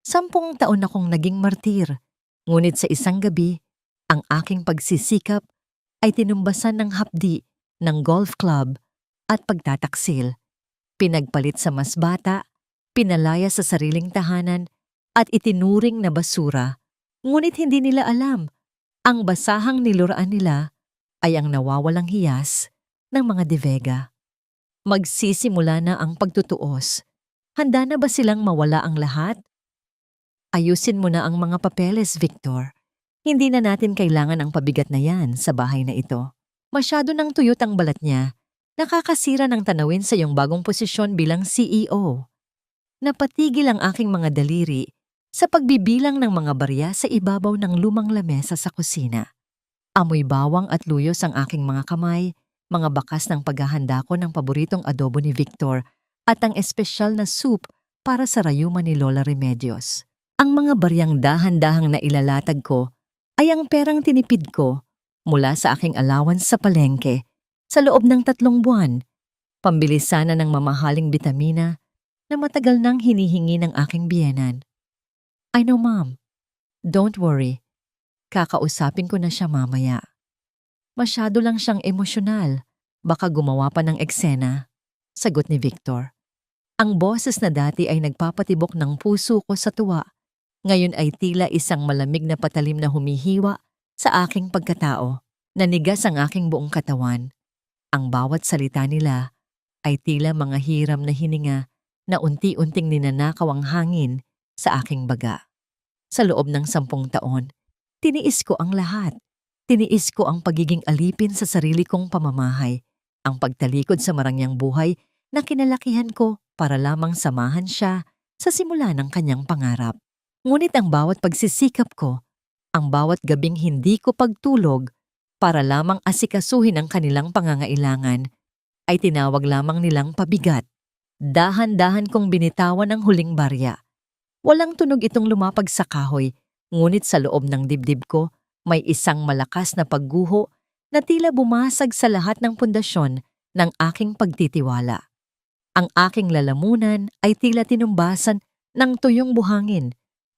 10 taon akong naging martir, ngunit sa isang gabi, ang aking pagsisikap ay tinumbasan ng hapdi ng golf club at pagtataksil. Pinagpalit sa mas bata, pinalaya sa sariling tahanan at itinuring na basura. Ngunit hindi nila alam, ang basahang niluraan nila ay ang nawawalang hiyas ng mga De Vega. Magsisimula na ang pagtutuos. Handa na ba silang mawala ang lahat? Ayusin mo na ang mga papeles, Victor. Hindi na natin kailangan ang pabigat na yan sa bahay na ito. Masyado nang tuyot ang balat niya. Nakakasira ng tanawin sa iyong bagong posisyon bilang CEO. Napatigil ang aking mga daliri sa pagbibilang ng mga barya sa ibabaw ng lumang lamesa sa kusina. Amoy bawang at luyos ang aking mga kamay, mga bakas ng paghahanda ko ng paboritong adobo ni Victor at ang espesyal na soup para sa rayuman ni Lola Remedios. Ang mga baryang dahan-dahang na ilalatag ko ay ang perang tinipid ko mula sa aking allowance sa palengke sa loob ng 3 buwan. Pambili sana ng mamahaling bitamina na matagal nang hinihingi ng aking biyenan. I know, Mom. Don't worry. Kakausapin ko na siya mamaya. Masyado lang siyang emosyonal. Baka gumawa pa ng eksena. Sagot ni Victor. Ang boses na dati ay nagpapatibok ng puso ko sa tuwa. Ngayon ay tila isang malamig na patalim na humihiwa sa aking pagkatao. Nanigas ang aking buong katawan. Ang bawat salita nila ay tila mga hiram na hininga na unti-unting ninanakaw ang hangin sa aking baga. Sa loob ng 10 taon, tiniis ko ang lahat. Tiniis ko ang pagiging alipin sa sarili kong pamamahay, ang pagtalikod sa marangyang buhay na kinalakihan ko para lamang samahan siya sa simula ng kanyang pangarap. Ngunit ang bawat pagsisikap ko, ang bawat gabing hindi ko pagtulog para lamang asikasuhin ang kanilang pangangailangan, ay tinawag lamang nilang pabigat. Dahan-dahan kong binitawan ang huling barya. Walang tunog itong lumapag sa kahoy, ngunit sa loob ng dibdib ko may isang malakas na pagguho na tila bumasag sa lahat ng pundasyon ng aking pagtitiwala. Ang aking lalamunan ay tila tinumbasan ng tuyong buhangin,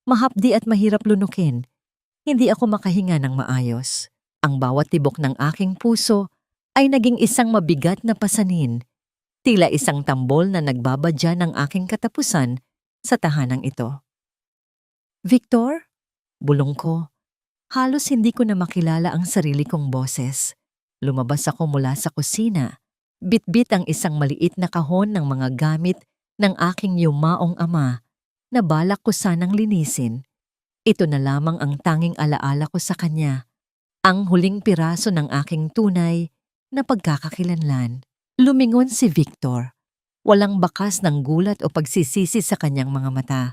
mahapdi at mahirap lunukin. Hindi ako makahinga ng maayos. Ang bawat tibok ng aking puso ay naging isang mabigat na pasanin, tila isang tambol na nagbabadya ng aking katapusan sa tahanang ito. Victor? Bulong ko. Halos hindi ko na makilala ang sarili kong boses. Lumabas ako mula sa kusina. Bitbit ang isang maliit na kahon ng mga gamit ng aking yumaong ama na balak ko sanang linisin. Ito na lamang ang tanging alaala ko sa kanya. Ang huling piraso ng aking tunay na pagkakakilanlan. Lumingon si Victor. Walang bakas ng gulat o pagsisisi sa kanyang mga mata.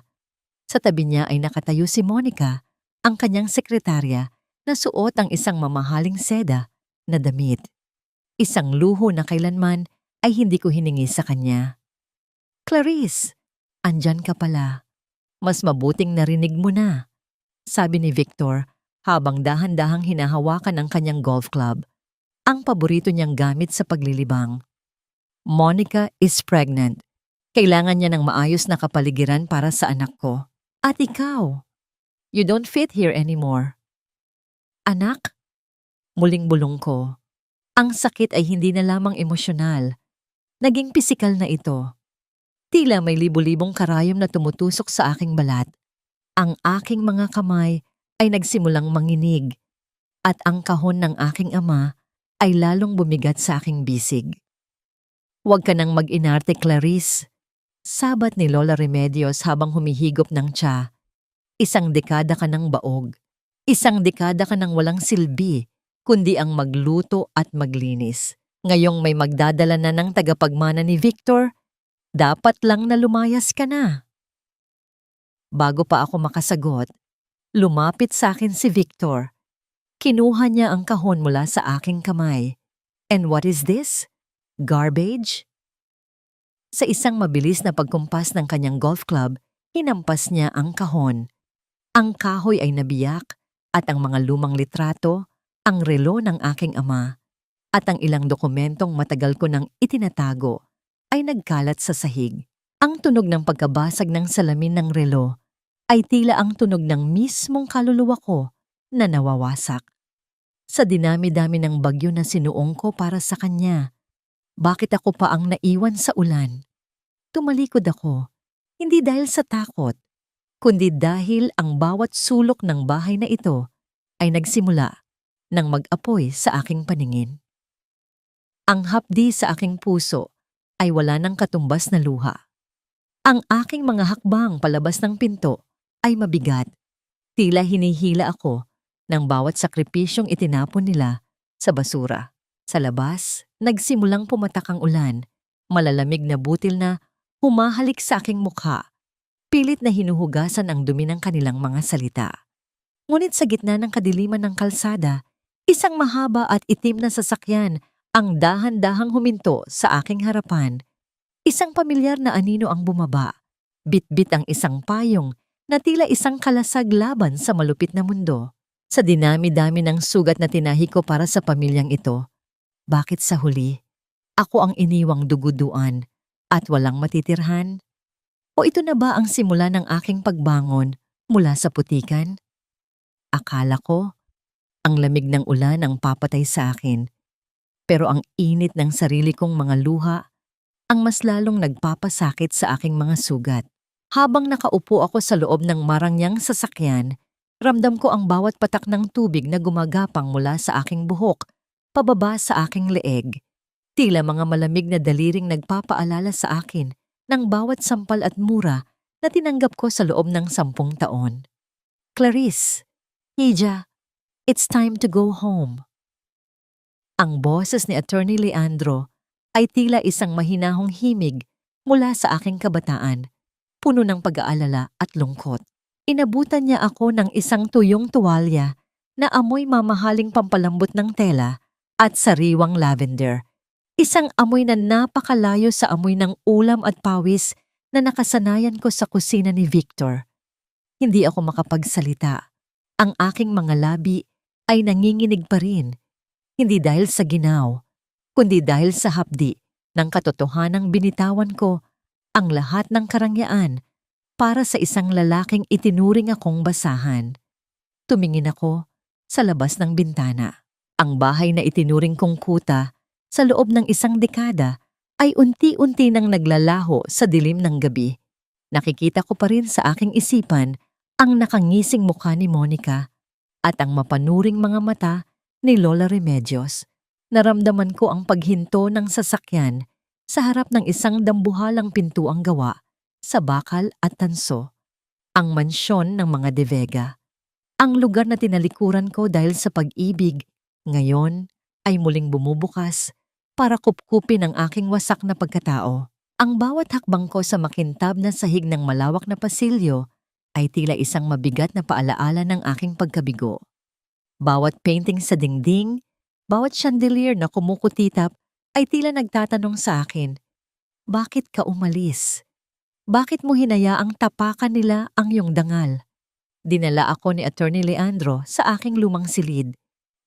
Sa tabi niya ay nakatayo si Monica, ang kanyang sekretarya, na suot ang isang mamahaling seda na damit. Isang luho na kailanman ay hindi ko hiningi sa kanya. Clarice, andyan ka pala. Mas mabuting narinig mo na, sabi ni Victor habang dahan-dahang hinahawakan ang kanyang golf club, ang paborito niyang gamit sa paglilibang. Monica is pregnant. Kailangan niya ng maayos na kapaligiran para sa anak ko. At ikaw, you don't fit here anymore. Anak? Muling bulong ko. Ang sakit ay hindi na lamang emosyonal. Naging pisikal na ito. Tila may libu-libong karayom na tumutusok sa aking balat. Ang aking mga kamay ay nagsimulang manginig at ang kahon ng aking ama ay lalong bumigat sa aking bisig. Huwag ka nang mag-inarte, Clarice. Sabat ni Lola Remedios habang humihigop ng tsa. Isang dekada ka ng baog. Isang dekada ka ng walang silbi, kundi ang magluto at maglinis. Ngayong may magdadala na ng tagapagmana ni Victor, dapat lang na lumayas ka na. Bago pa ako makasagot, lumapit sa akin si Victor. Kinuha niya ang kahon mula sa aking kamay. And what is this? Garbage? Sa isang mabilis na pagkumpas ng kanyang golf club, hinampas niya ang kahon. Ang kahoy ay nabiyak at ang mga lumang litrato, ang relo ng aking ama, at ang ilang dokumentong matagal ko nang itinatago ay nagkalat sa sahig. Ang tunog ng pagkabasag ng salamin ng relo ay tila ang tunog ng mismong kaluluwa ko na nawawasak. Sa dinami-dami ng bagyo na sinuong ko para sa kanya, bakit ako pa ang naiwan sa ulan? Tumalikod ako, hindi dahil sa takot, kundi dahil ang bawat sulok ng bahay na ito ay nagsimula nang mag-apoy sa aking paningin. Ang hapdi sa aking puso ay wala ng katumbas na luha. Ang aking mga hakbang palabas ng pinto ay mabigat. Tila hinihila ako ng bawat sakripisyong itinapon nila sa basura. Sa labas, nagsimulang pumatak ang ulan, malalamig na butil na humahalik sa aking mukha. Pilit na hinuhugasan ang dumi ng kanilang mga salita. Ngunit sa gitna ng kadiliman ng kalsada, isang mahaba at itim na sasakyan ang dahan-dahang huminto sa aking harapan. Isang pamilyar na anino ang bumaba. Bit-bit ang isang payong na tila isang kalasag laban sa malupit na mundo. Sa dinami-dami ng sugat na tinahi ko para sa pamilyang ito, bakit sa huli, ako ang iniwang duguduan at walang matitirhan? O ito na ba ang simula ng aking pagbangon mula sa putikan? Akala ko, ang lamig ng ulan ang papatay sa akin. Pero ang init ng sarili kong mga luha ang mas lalong nagpapasakit sa aking mga sugat. Habang nakaupo ako sa loob ng marangyang sasakyan, ramdam ko ang bawat patak ng tubig na gumagapang mula sa aking buhok, pababa sa aking leeg. Tila mga malamig na daliring nagpapaalala sa akin ng bawat sampal at mura na tinanggap ko sa loob ng 10 taon. Clarice, Hija, it's time to go home. Ang boses ni Attorney Leandro ay tila isang mahinahong himig mula sa aking kabataan, puno ng pag-aalala at lungkot. Inabutan niya ako ng isang tuyong tuwalya na amoy mamahaling pampalambot ng tela at sariwang lavender. Isang amoy na napakalayo sa amoy ng ulam at pawis na nakasanayan ko sa kusina ni Victor. Hindi ako makapagsalita. Ang aking mga labi ay nanginginig pa rin. Hindi dahil sa ginaw, kundi dahil sa hapdi ng katotohanang binitawan ko ang lahat ng karangyaan para sa isang lalaking itinuring akong basahan. Tumingin ako sa labas ng bintana. Ang bahay na itinuring kong kuta sa loob ng 1 dekada ay unti-unti nang naglalaho sa dilim ng gabi. Nakikita ko pa rin sa aking isipan ang nakangising mukha ni Monica at ang mapanuring mga mata ni Lola Remedios. Naramdaman ko ang paghinto ng sasakyan sa harap ng isang dambuhalang pintuang gawa sa bakal at tanso. Ang mansyon ng mga De Vega. Ang lugar na tinalikuran ko dahil sa pag-ibig, ngayon ay muling bumubukas para kupkupin ang aking wasak na pagkatao. Ang bawat hakbang ko sa makintab na sahig ng malawak na pasilyo ay tila isang mabigat na paalaala ng aking pagkabigo. Bawat painting sa dingding, bawat chandelier na kumukutitap ay tila nagtatanong sa akin, bakit ka umalis? Bakit mo hinayaang tapakan nila ang iyong dangal? Dinala ako ni Attorney Leandro sa aking lumang silid.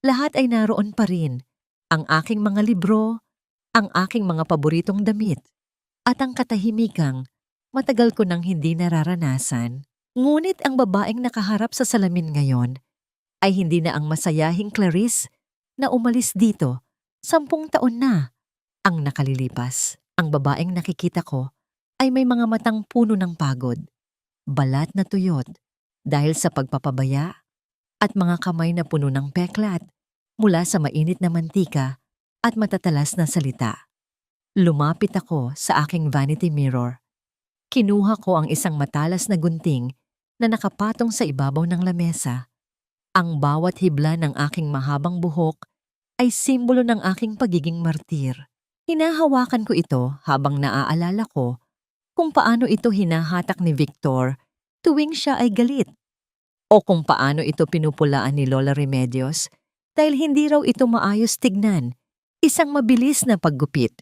Lahat ay naroon pa rin. Ang aking mga libro, ang aking mga paboritong damit, at ang katahimikang matagal ko nang hindi nararanasan. Ngunit ang babaeng nakaharap sa salamin ngayon ay hindi na ang masayahing Clarice na umalis dito 10 taon na ang nakalilipas. Ang babaeng nakikita ko ay may mga matang puno ng pagod, balat na tuyot dahil sa pagpapabaya at mga kamay na puno ng peklat mula sa mainit na mantika at matatalas na salita. Lumapit ako sa aking vanity mirror. Kinuha ko ang isang matalas na gunting na nakapatong sa ibabaw ng lamesa. Ang bawat hibla ng aking mahabang buhok ay simbolo ng aking pagiging martir. Hinahawakan ko ito habang naaalala ko kung paano ito hinahatak ni Victor tuwing siya ay galit. O kung paano ito pinupulaan ni Lola Remedios dahil hindi raw ito maayos tignan, isang mabilis na paggupit.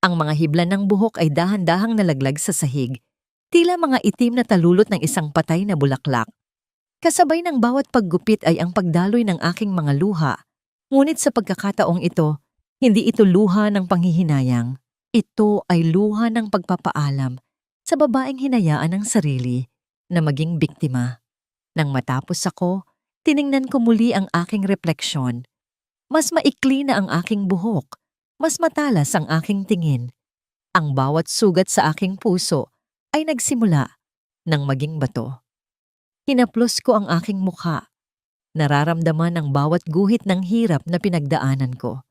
Ang mga hibla ng buhok ay dahan-dahang nalaglag sa sahig, tila mga itim na talulot ng isang patay na bulaklak. Kasabay ng bawat paggupit ay ang pagdaloy ng aking mga luha. Ngunit sa pagkakataong ito, hindi ito luha ng panghihinayang. Ito ay luha ng pagpapaalam sa babaeng hinayaan ng sarili na maging biktima. Nang matapos ako, tiningnan ko muli ang aking refleksyon. Mas maikli na ang aking buhok, mas matalas ang aking tingin. Ang bawat sugat sa aking puso ay nagsimula ng maging bato. Hinaplos ko ang aking mukha. Nararamdaman ang bawat guhit ng hirap na pinagdaanan ko.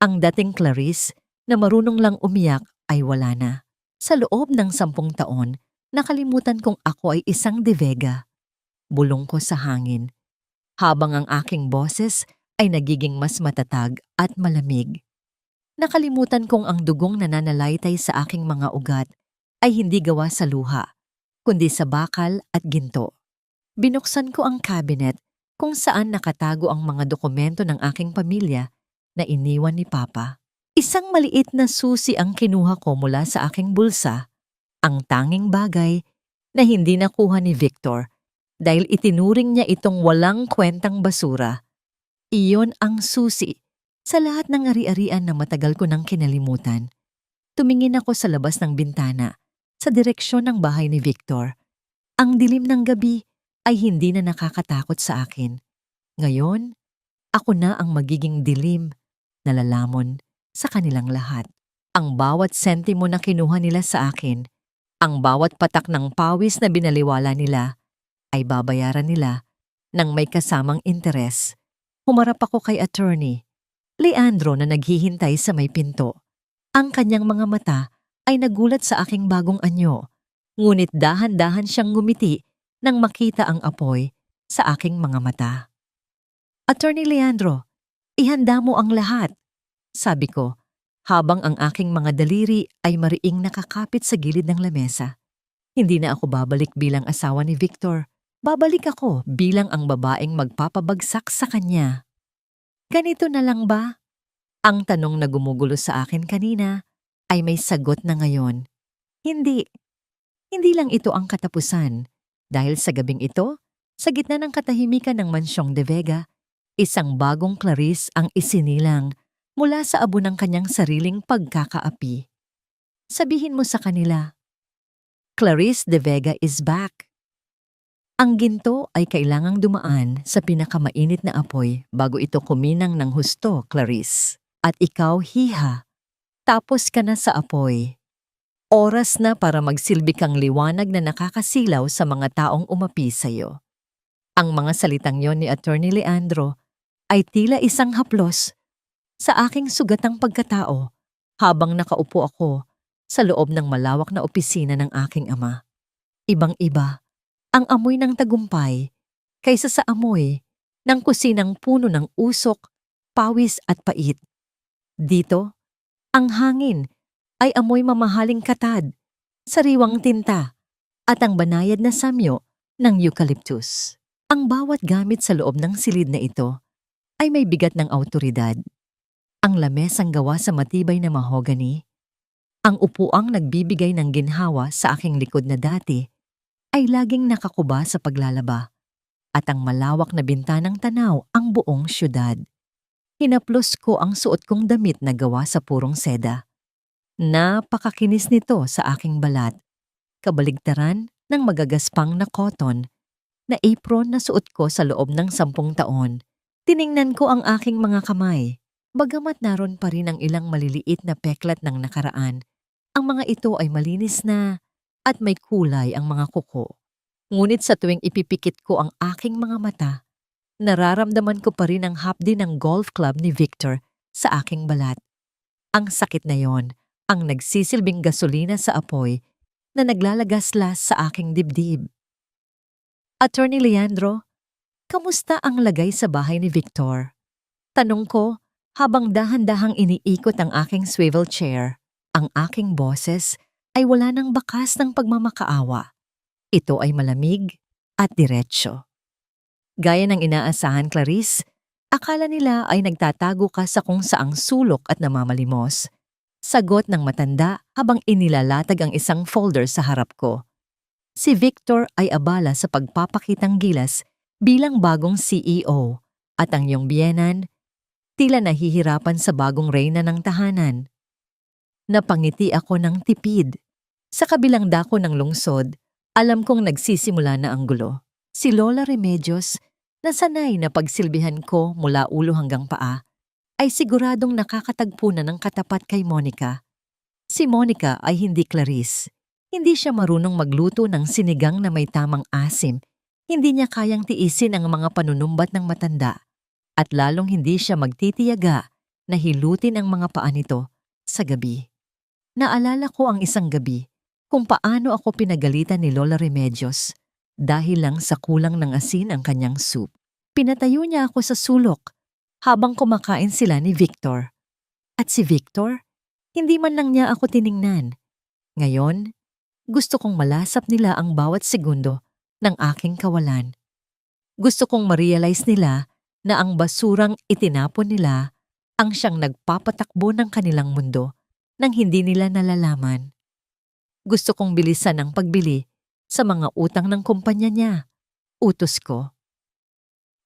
Ang dating Clarice na marunong lang umiyak ay wala na. Sa loob ng 10 taon, nakalimutan kong ako ay isang De Vega. Bulong ko sa hangin, habang ang aking boses ay nagiging mas matatag at malamig. Nakalimutan kong ang dugong nananalaytay sa aking mga ugat ay hindi gawa sa luha, kundi sa bakal at ginto. Binuksan ko ang cabinet kung saan nakatago ang mga dokumento ng aking pamilya na iniwan ni Papa. Isang maliit na susi ang kinuha ko mula sa aking bulsa, ang tanging bagay na hindi nakuha ni Victor dahil itinuring niya itong walang kwentang basura. Iyon ang susi sa lahat ng ari-arian na matagal ko nang kinalimutan. Tumingin ako sa labas ng bintana, sa direksyon ng bahay ni Victor. Ang dilim ng gabi ay hindi na nakakatakot sa akin. Ngayon, ako na ang magiging dilim na lalamon sa kanilang lahat. Ang bawat sentimo na kinuha nila sa akin, ang bawat patak ng pawis na binaliwala nila, ay babayaran nila ng may kasamang interes. Humarap ako kay attorney Leandro na naghihintay sa may pinto. Ang kanyang mga mata ay nagulat sa aking bagong anyo, ngunit dahan-dahan siyang ngumiti nang makita ang apoy sa aking mga mata. Attorney Leandro, ihanda mo ang lahat, sabi ko, habang ang aking mga daliri ay mariing nakakapit sa gilid ng lamesa. Hindi na ako babalik bilang asawa ni Victor. Babalik ako bilang ang babaeng magpapabagsak sa kanya. Ganito na lang ba? Ang tanong na gumugulo sa akin kanina ay may sagot na ngayon. Hindi. Hindi lang ito ang katapusan. Dahil sa gabing ito, sa gitna ng katahimikan ng mansyong De Vega, isang bagong Clarice ang isinilang mula sa abo ng kanyang sariling pagkakaapi. Sabihin mo sa kanila, Clarice De Vega is back. Ang ginto ay kailangang dumaan sa pinakamainit na apoy bago ito kuminang ng husto, Clarice. At ikaw, hiha, tapos ka na sa apoy. Oras na para magsilbi kang liwanag na nakakasilaw sa mga taong umapi sa iyo. Ang mga salitang yon ni Attorney Leandro ay tila isang haplos sa aking sugatang pagkatao habang nakaupo ako sa loob ng malawak na opisina ng aking ama. Ibang-iba ang amoy ng tagumpay kaysa sa amoy ng kusinang puno ng usok, pawis at pait. Dito, ang hangin ay amoy mamahaling katad, sariwang tinta, at ang banayad na samyo ng eucalyptus. Ang bawat gamit sa loob ng silid na ito ay may bigat ng awtoridad. Ang lamesang gawa sa matibay na mahogany, ang upuang nagbibigay ng ginhawa sa aking likod na dati ay laging nakakuba sa paglalaba, at ang malawak na bintanang tanaw ang buong syudad. Hinaplos ko ang suot kong damit na gawa sa purong seda. Napakakinis nito sa aking balat, kabaligtaran ng magagaspang na cotton na apron na suot ko sa loob ng 10 taon. Tiningnan ko ang aking mga kamay, bagamat naroon pa rin ang ilang maliliit na peklat ng nakaraan. Ang mga ito ay malinis na at may kulay ang mga kuko. Ngunit sa tuwing ipipikit ko ang aking mga mata, nararamdaman ko pa rin ang hapdi ng golf club ni Victor sa aking balat. Ang sakit na yon ang nagsisilbing gasolina sa apoy na naglalagaslas sa aking dibdib. Attorney Leandro, kamusta ang lagay sa bahay ni Victor? Tanong ko habang dahan-dahang iniikot ang aking swivel chair. Ang aking boses ay wala ng bakas ng pagmamakaawa. Ito ay malamig at diretsyo. Gaya ng inaasahan, Clarice, akala nila ay nagtatago ka sa kung saang sulok at namamalimos. Sagot ng matanda habang inilalatag ang isang folder sa harap ko. Si Victor ay abala sa pagpapakitang gilas bilang bagong CEO at ang iyong biyenan tila nahihirapan sa bagong reyna ng tahanan. Napangiti ako ng tipid. Sa kabilang dako ng lungsod, Alam kong nagsisimula na ang gulo. Si Lola Remedios, na sanay na pagsilbihan ko mula ulo hanggang paa, ay siguradong nakakatagpo na ng katapat kay Monica. Si Monica ay hindi Clarice. Hindi siya marunong magluto ng sinigang na may tamang asim. Hindi niya kayang tiisin ang mga panunumbat ng matanda. At lalong hindi siya magtitiyaga na hilutin ang mga paa nito sa gabi. Naalala ko ang isang gabi kung paano ako pinagalitan ni Lola Remedios dahil lang sa kulang ng asin ang kanyang soup. Pinatayo niya ako sa sulok habang kumakain sila ni Victor. At si Victor, hindi man lang niya ako tiningnan. Ngayon, gusto kong malasap nila ang bawat segundo ng aking kawalan. Gusto kong ma-realize nila na ang basurang itinapon nila ang siyang nagpapatakbo ng kanilang mundo nang hindi nila nalalaman. Gusto kong bilisan ang pagbili sa mga utang ng kumpanya niya. Utos ko.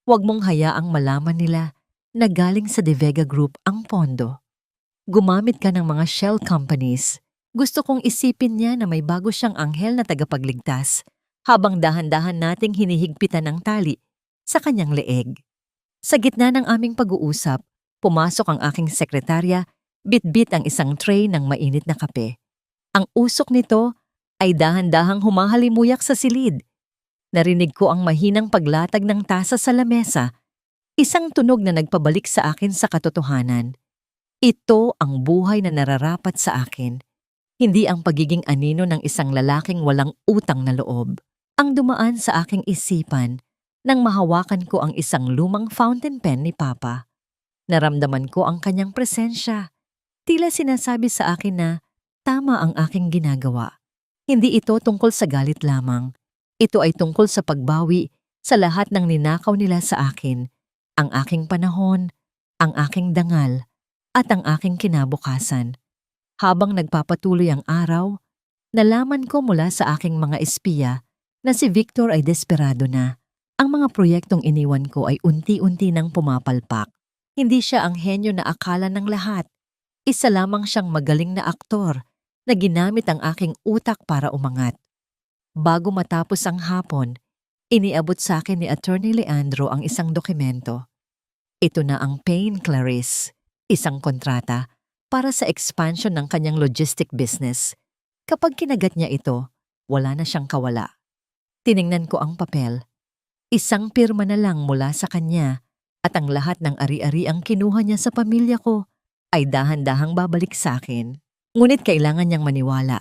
Huwag mong hayaang malaman nila na galing sa De Vega Group ang pondo. Gumamit ka ng mga shell companies. Gusto kong isipin niya na may bago siyang anghel na tagapagligtas habang dahan-dahan nating hinihigpitan ng tali sa kanyang leeg. Sa gitna ng aming pag-uusap, pumasok ang aking sekretarya, bit-bit ang isang tray ng mainit na kape. Ang usok nito ay dahan-dahang humahalimuyak sa silid. Narinig ko ang mahinang paglatag ng tasa sa lamesa, isang tunog na nagpabalik sa akin sa katotohanan. Ito ang buhay na nararapat sa akin, hindi ang pagiging anino ng isang lalaking walang utang na loob. Ang dumaan sa aking isipan nang mahawakan ko ang isang lumang fountain pen ni Papa. Naramdaman ko ang kanyang presensya. Tila sinasabi sa akin na tama ang aking ginagawa. Hindi ito tungkol sa galit lamang. Ito ay tungkol sa pagbawi sa lahat ng ninakaw nila sa akin. Ang aking panahon, ang aking dangal, at ang aking kinabukasan. Habang nagpapatuloy ang araw, nalaman ko mula sa aking mga espiya na si Victor ay desperado na. Ang mga proyektong iniwan ko ay unti-unti nang pumapalpak. Hindi siya ang henyo na akala ng lahat. Isa lamang siyang magaling na aktor na ginamit ang aking utak para umangat. Bago matapos ang hapon, iniabot sa akin ni Attorney Leandro ang isang dokumento. Ito na ang Payne Clarice, isang kontrata para sa expansion ng kanyang logistic business. Kapag kinagat niya ito, wala na siyang kawala. Tiningnan ko ang papel. Isang pirma na lang mula sa kanya at ang lahat ng ari-ari ang kinuha niya sa pamilya ko ay dahan-dahang babalik sa akin. Ngunit kailangan niyang maniwala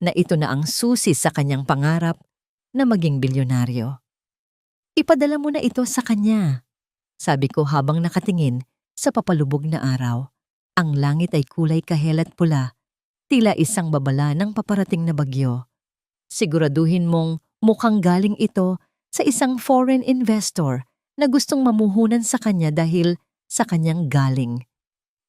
na ito na ang susi sa kanyang pangarap na maging bilyonaryo. Ipadala mo na ito sa kanya, sabi ko habang nakatingin sa papalubog na araw. Ang langit ay kulay kahelat pula, tila isang babala ng paparating na bagyo. Siguraduhin mong mukhang galing ito sa isang foreign investor na gustong mamuhunan sa kanya dahil sa kanyang galing.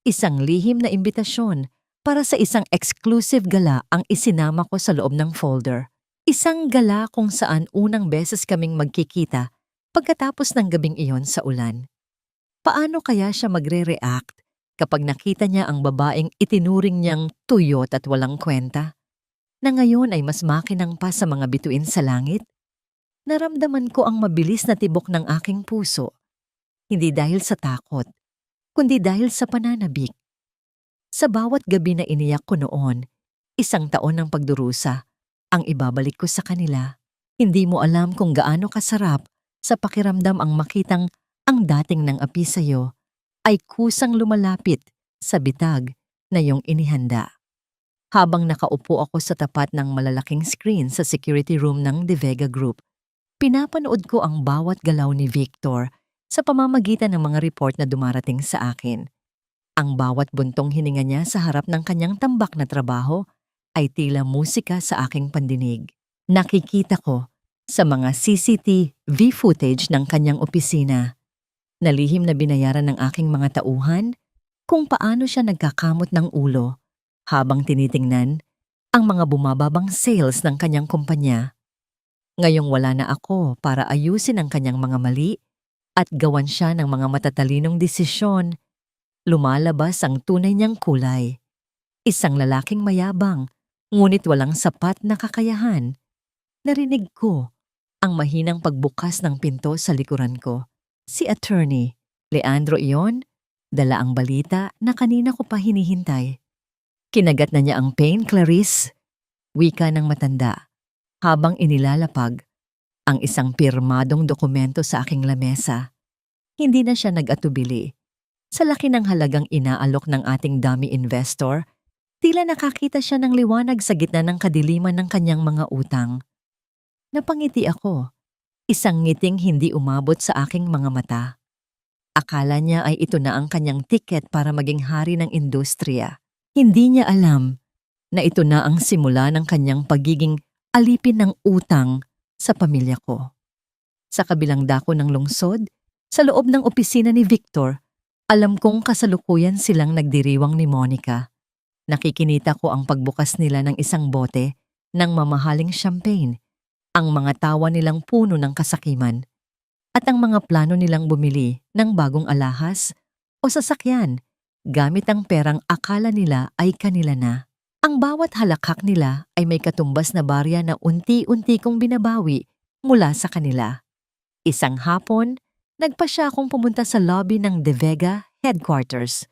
Isang lihim na imbitasyon para sa isang exclusive gala ang isinama ko sa loob ng folder. Isang gala kung saan unang beses kaming magkikita pagkatapos ng gabing iyon sa ulan. Paano kaya siya magre-react kapag nakita niya ang babaeng itinuring niyang tuyot at walang kwenta? Na ngayon ay mas makinang pa sa mga bituin sa langit? Naramdaman ko ang mabilis na tibok ng aking puso. Hindi dahil sa takot, kundi dahil sa pananabik. Sa bawat gabi na iniyak ko noon, isang taon ng pagdurusa, ang ibabalik ko sa kanila. Hindi mo alam kung gaano kasarap sa pakiramdam ang makitang ang dating ng api sa'yo ay kusang lumalapit sa bitag na iyong inihanda. Habang nakaupo ako sa tapat ng malalaking screen sa security room ng De Vega Group, pinapanood ko ang bawat galaw ni Victor sa pamamagitan ng mga report na dumarating sa akin. Ang bawat buntong hininga niya sa harap ng kanyang tambak na trabaho ay tila musika sa aking pandinig. Nakikita ko sa mga CCTV footage ng kanyang opisina na lihim na binayaran ng aking mga tauhan kung paano siya nagkakamot ng ulo habang tinitingnan ang mga bumababang sales ng kanyang kumpanya. Ngayong wala na ako para ayusin ang kanyang mga mali at gawan siya ng mga matatalinong desisyon, lumalabas ang tunay niyang kulay. Isang lalaking mayabang, ngunit walang sapat na kakayahan. Narinig ko ang mahinang pagbukas ng pinto sa likuran ko. Si Attorney Leandro iyon, dala ang balita na kanina ko pa hinihintay. Kinagat na niya ang pain, Clarice, wika ng matanda, habang inilalapag ang isang pirmadong dokumento sa aking lamesa. Hindi na siya nag-atubili. Sa laki ng halagang inaalok ng ating dummy investor, tila nakakita siya ng liwanag sa gitna ng kadiliman ng kanyang mga utang. Napangiti ako, isang ngiting hindi umabot sa aking mga mata. Akala niya ay ito na ang kanyang tiket para maging hari ng industriya. Hindi niya alam na ito na ang simula ng kanyang pagiging alipin ng utang sa pamilya ko. Sa kabilang dako ng lungsod, sa loob ng opisina ni Victor, alam kong kasalukuyan silang nagdiriwang ni Monica. Nakikinita ko ang pagbukas nila ng isang bote ng mamahaling champagne, ang mga tawa nilang puno ng kasakiman, at ang mga plano nilang bumili ng bagong alahas o sasakyan gamit ang perang akala nila ay kanila na. Ang bawat halakhak nila ay may katumbas na barya na unti-unti kong binabawi mula sa kanila. Isang hapon, nagpasya akong pumunta sa lobby ng De Vega headquarters.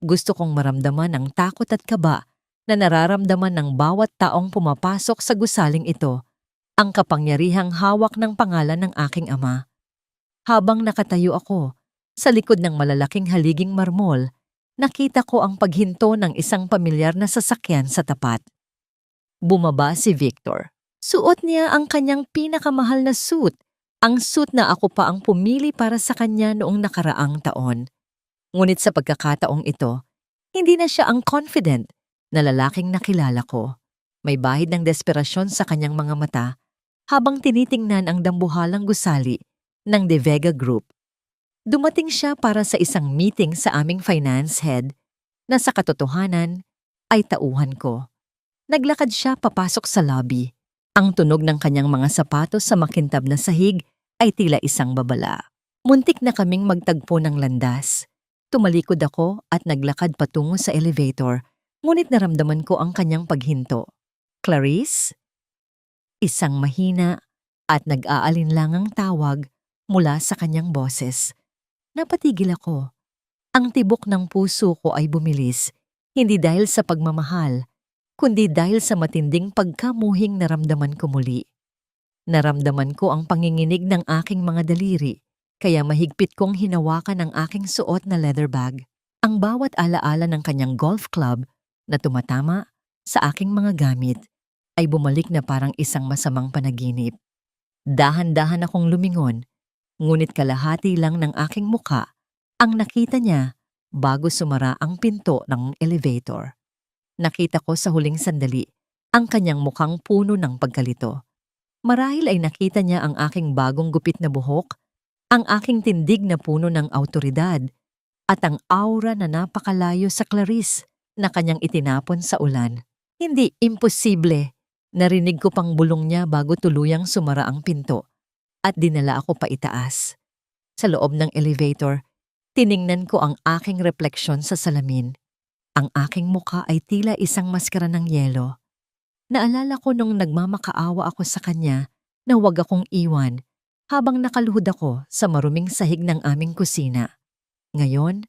Gusto kong maramdaman ang takot at kaba na nararamdaman ng bawat taong pumapasok sa gusaling ito, ang kapangyarihang hawak ng pangalan ng aking ama. Habang nakatayo ako sa likod ng malalaking haliging marmol, nakita ko ang paghinto ng isang pamilyar na sasakyan sa tapat. Bumaba si Victor. Suot niya ang kanyang pinakamahal na suit, ang suit na ako pa ang pumili para sa kanya noong nakaraang taon. Ngunit sa pagkakataong ito, hindi na siya ang confident na lalaking nakilala ko. May bahid ng desperasyon sa kanyang mga mata habang tinitingnan ang dambuhalang gusali ng De Vega Group. Dumating siya para sa isang meeting sa aming finance head na sa katotohanan ay tauhan ko. Naglakad siya papasok sa lobby. Ang tunog ng kanyang mga sapatos sa makintab na sahig ay tila isang babala. Muntik na kaming magtagpo ng landas. Tumalikod ako at naglakad patungo sa elevator, ngunit naramdaman ko ang kanyang paghinto. Clarice? Isang mahina at nag-aalinlangang tawag mula sa kanyang boses. Napatigil ako. Ang tibok ng puso ko ay bumilis, hindi dahil sa pagmamahal, kundi dahil sa matinding pagkamuhing naramdaman ko muli. Naramdaman ko ang panginginig ng aking mga daliri, kaya mahigpit kong hinawakan ang aking suot na leather bag. Ang bawat alaala ng kanyang golf club na tumatama sa aking mga gamit ay bumalik na parang isang masamang panaginip. Dahan-dahan akong lumingon, ngunit kalahati lang ng aking muka ang nakita niya bago sumara ang pinto ng elevator. Nakita ko sa huling sandali ang kanyang mukhang puno ng pagkalito. Marahil ay nakita niya ang aking bagong gupit na buhok, ang aking tindig na puno ng awtoridad, at ang aura na napakalayo sa Clarice na kanyang itinapon sa ulan. Hindi imposible. Narinig ko pang bulong niya bago tuluyang sumara ang pinto at dinala ako paitaas. Sa loob ng elevator, tiningnan ko ang aking refleksyon sa salamin. Ang aking mukha ay tila isang maskara ng yelo. Naalala ko nung nagmamakaawa ako sa kanya na huwag akong iwan habang nakaluhod ako sa maruming sahig ng aming kusina. Ngayon,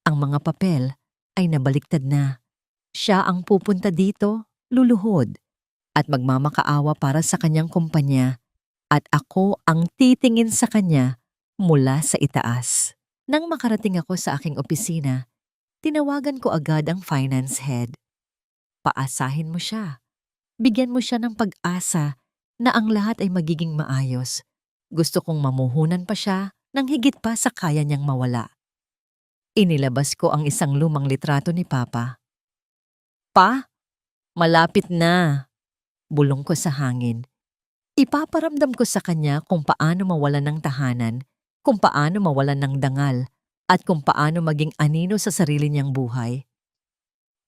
ang mga papel ay nabaliktad na. Siya ang pupunta dito, luluhod, at magmamakaawa para sa kanyang kumpanya, at ako ang titingin sa kanya mula sa itaas. Nang makarating ako sa aking opisina, tinawagan ko agad ang finance head. Paasahin mo siya. Bigyan mo siya ng pag-asa na ang lahat ay magiging maayos. Gusto kong mamuhunan pa siya nang higit pa sa kaya niyang mawala. Inilabas ko ang isang lumang litrato ni Papa. Pa, malapit na, bulong ko sa hangin. Ipaparamdam ko sa kanya kung paano mawalan ng tahanan, kung paano mawalan ng dangal, at kung paano maging anino sa sarili niyang buhay.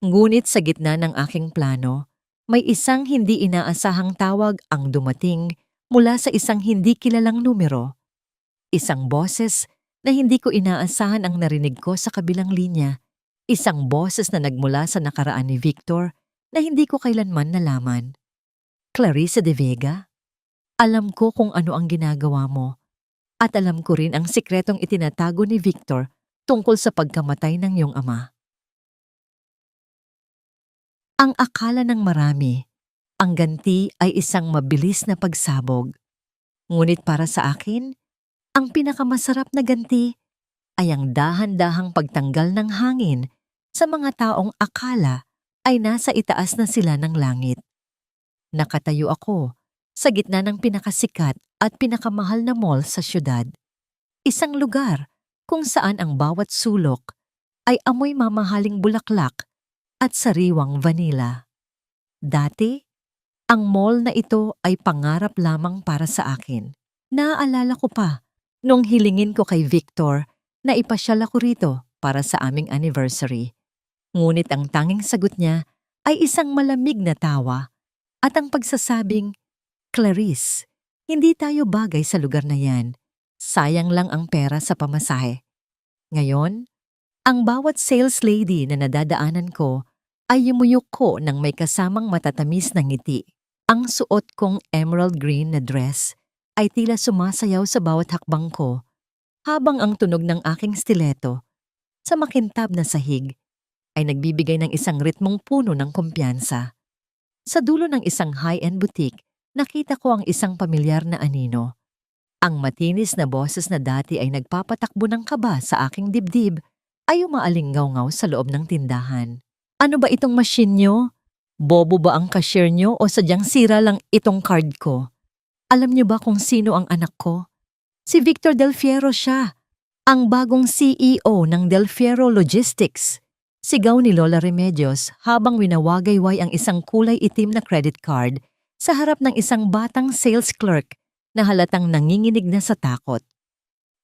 Ngunit sa gitna ng aking plano, may isang hindi inaasahang tawag ang dumating mula sa isang hindi kilalang numero. Isang boses na hindi ko inaasahan ang narinig ko sa kabilang linya. Isang boses na nagmula sa nakaraan ni Victor na hindi ko kailanman nalaman. Clarice De Vega? Alam ko kung ano ang ginagawa mo. At alam ko rin ang sikretong itinatago ni Victor tungkol sa pagkamatay ng iyong ama. Ang akala ng marami, ang ganti ay isang mabilis na pagsabog. Ngunit para sa akin, ang pinakamasarap na ganti ay ang dahan-dahang pagtanggal ng hangin sa mga taong akala ay nasa itaas na sila ng langit. Nakatayo ako sa gitna ng pinakasikat at pinakamahal na mall sa syudad. Isang lugar kung saan ang bawat sulok ay amoy mamahaling bulaklak at sariwang vanilla. Dati, ang mall na ito ay pangarap lamang para sa akin. Naaalala ko pa nung hilingin ko kay Victor na ipasyal ako rito para sa aming anniversary. Ngunit ang tanging sagot niya ay isang malamig na tawa at ang pagsasabing, "Clarice, hindi tayo bagay sa lugar na yan. Sayang lang ang pera sa pamasahe." Ngayon, ang bawat sales lady na nadadaanan ko ay yumuyok ko ng may kasamang matatamis na ngiti. Ang suot kong emerald green na dress ay tila sumasayaw sa bawat hakbang ko habang ang tunog ng aking stiletto sa makintab na sahig ay nagbibigay ng isang ritmong puno ng kumpiyansa. Sa dulo ng isang high-end boutique, nakita ko ang isang pamilyar na anino. Ang matinis na boses na dati ay nagpapatakbo ng kaba sa aking dibdib ay umaalingaw-ngaw sa loob ng tindahan. "Ano ba itong machine nyo? Bobo ba ang cashier nyo o sadyang sira lang itong card ko? Alam nyo ba kung sino ang anak ko? Si Victor Del Fierro siya, ang bagong CEO ng Del Fierro Logistics." Sigaw ni Lola Remedios habang winawagayway ang isang kulay itim na credit card sa harap ng isang batang sales clerk na halatang nanginginig na sa takot.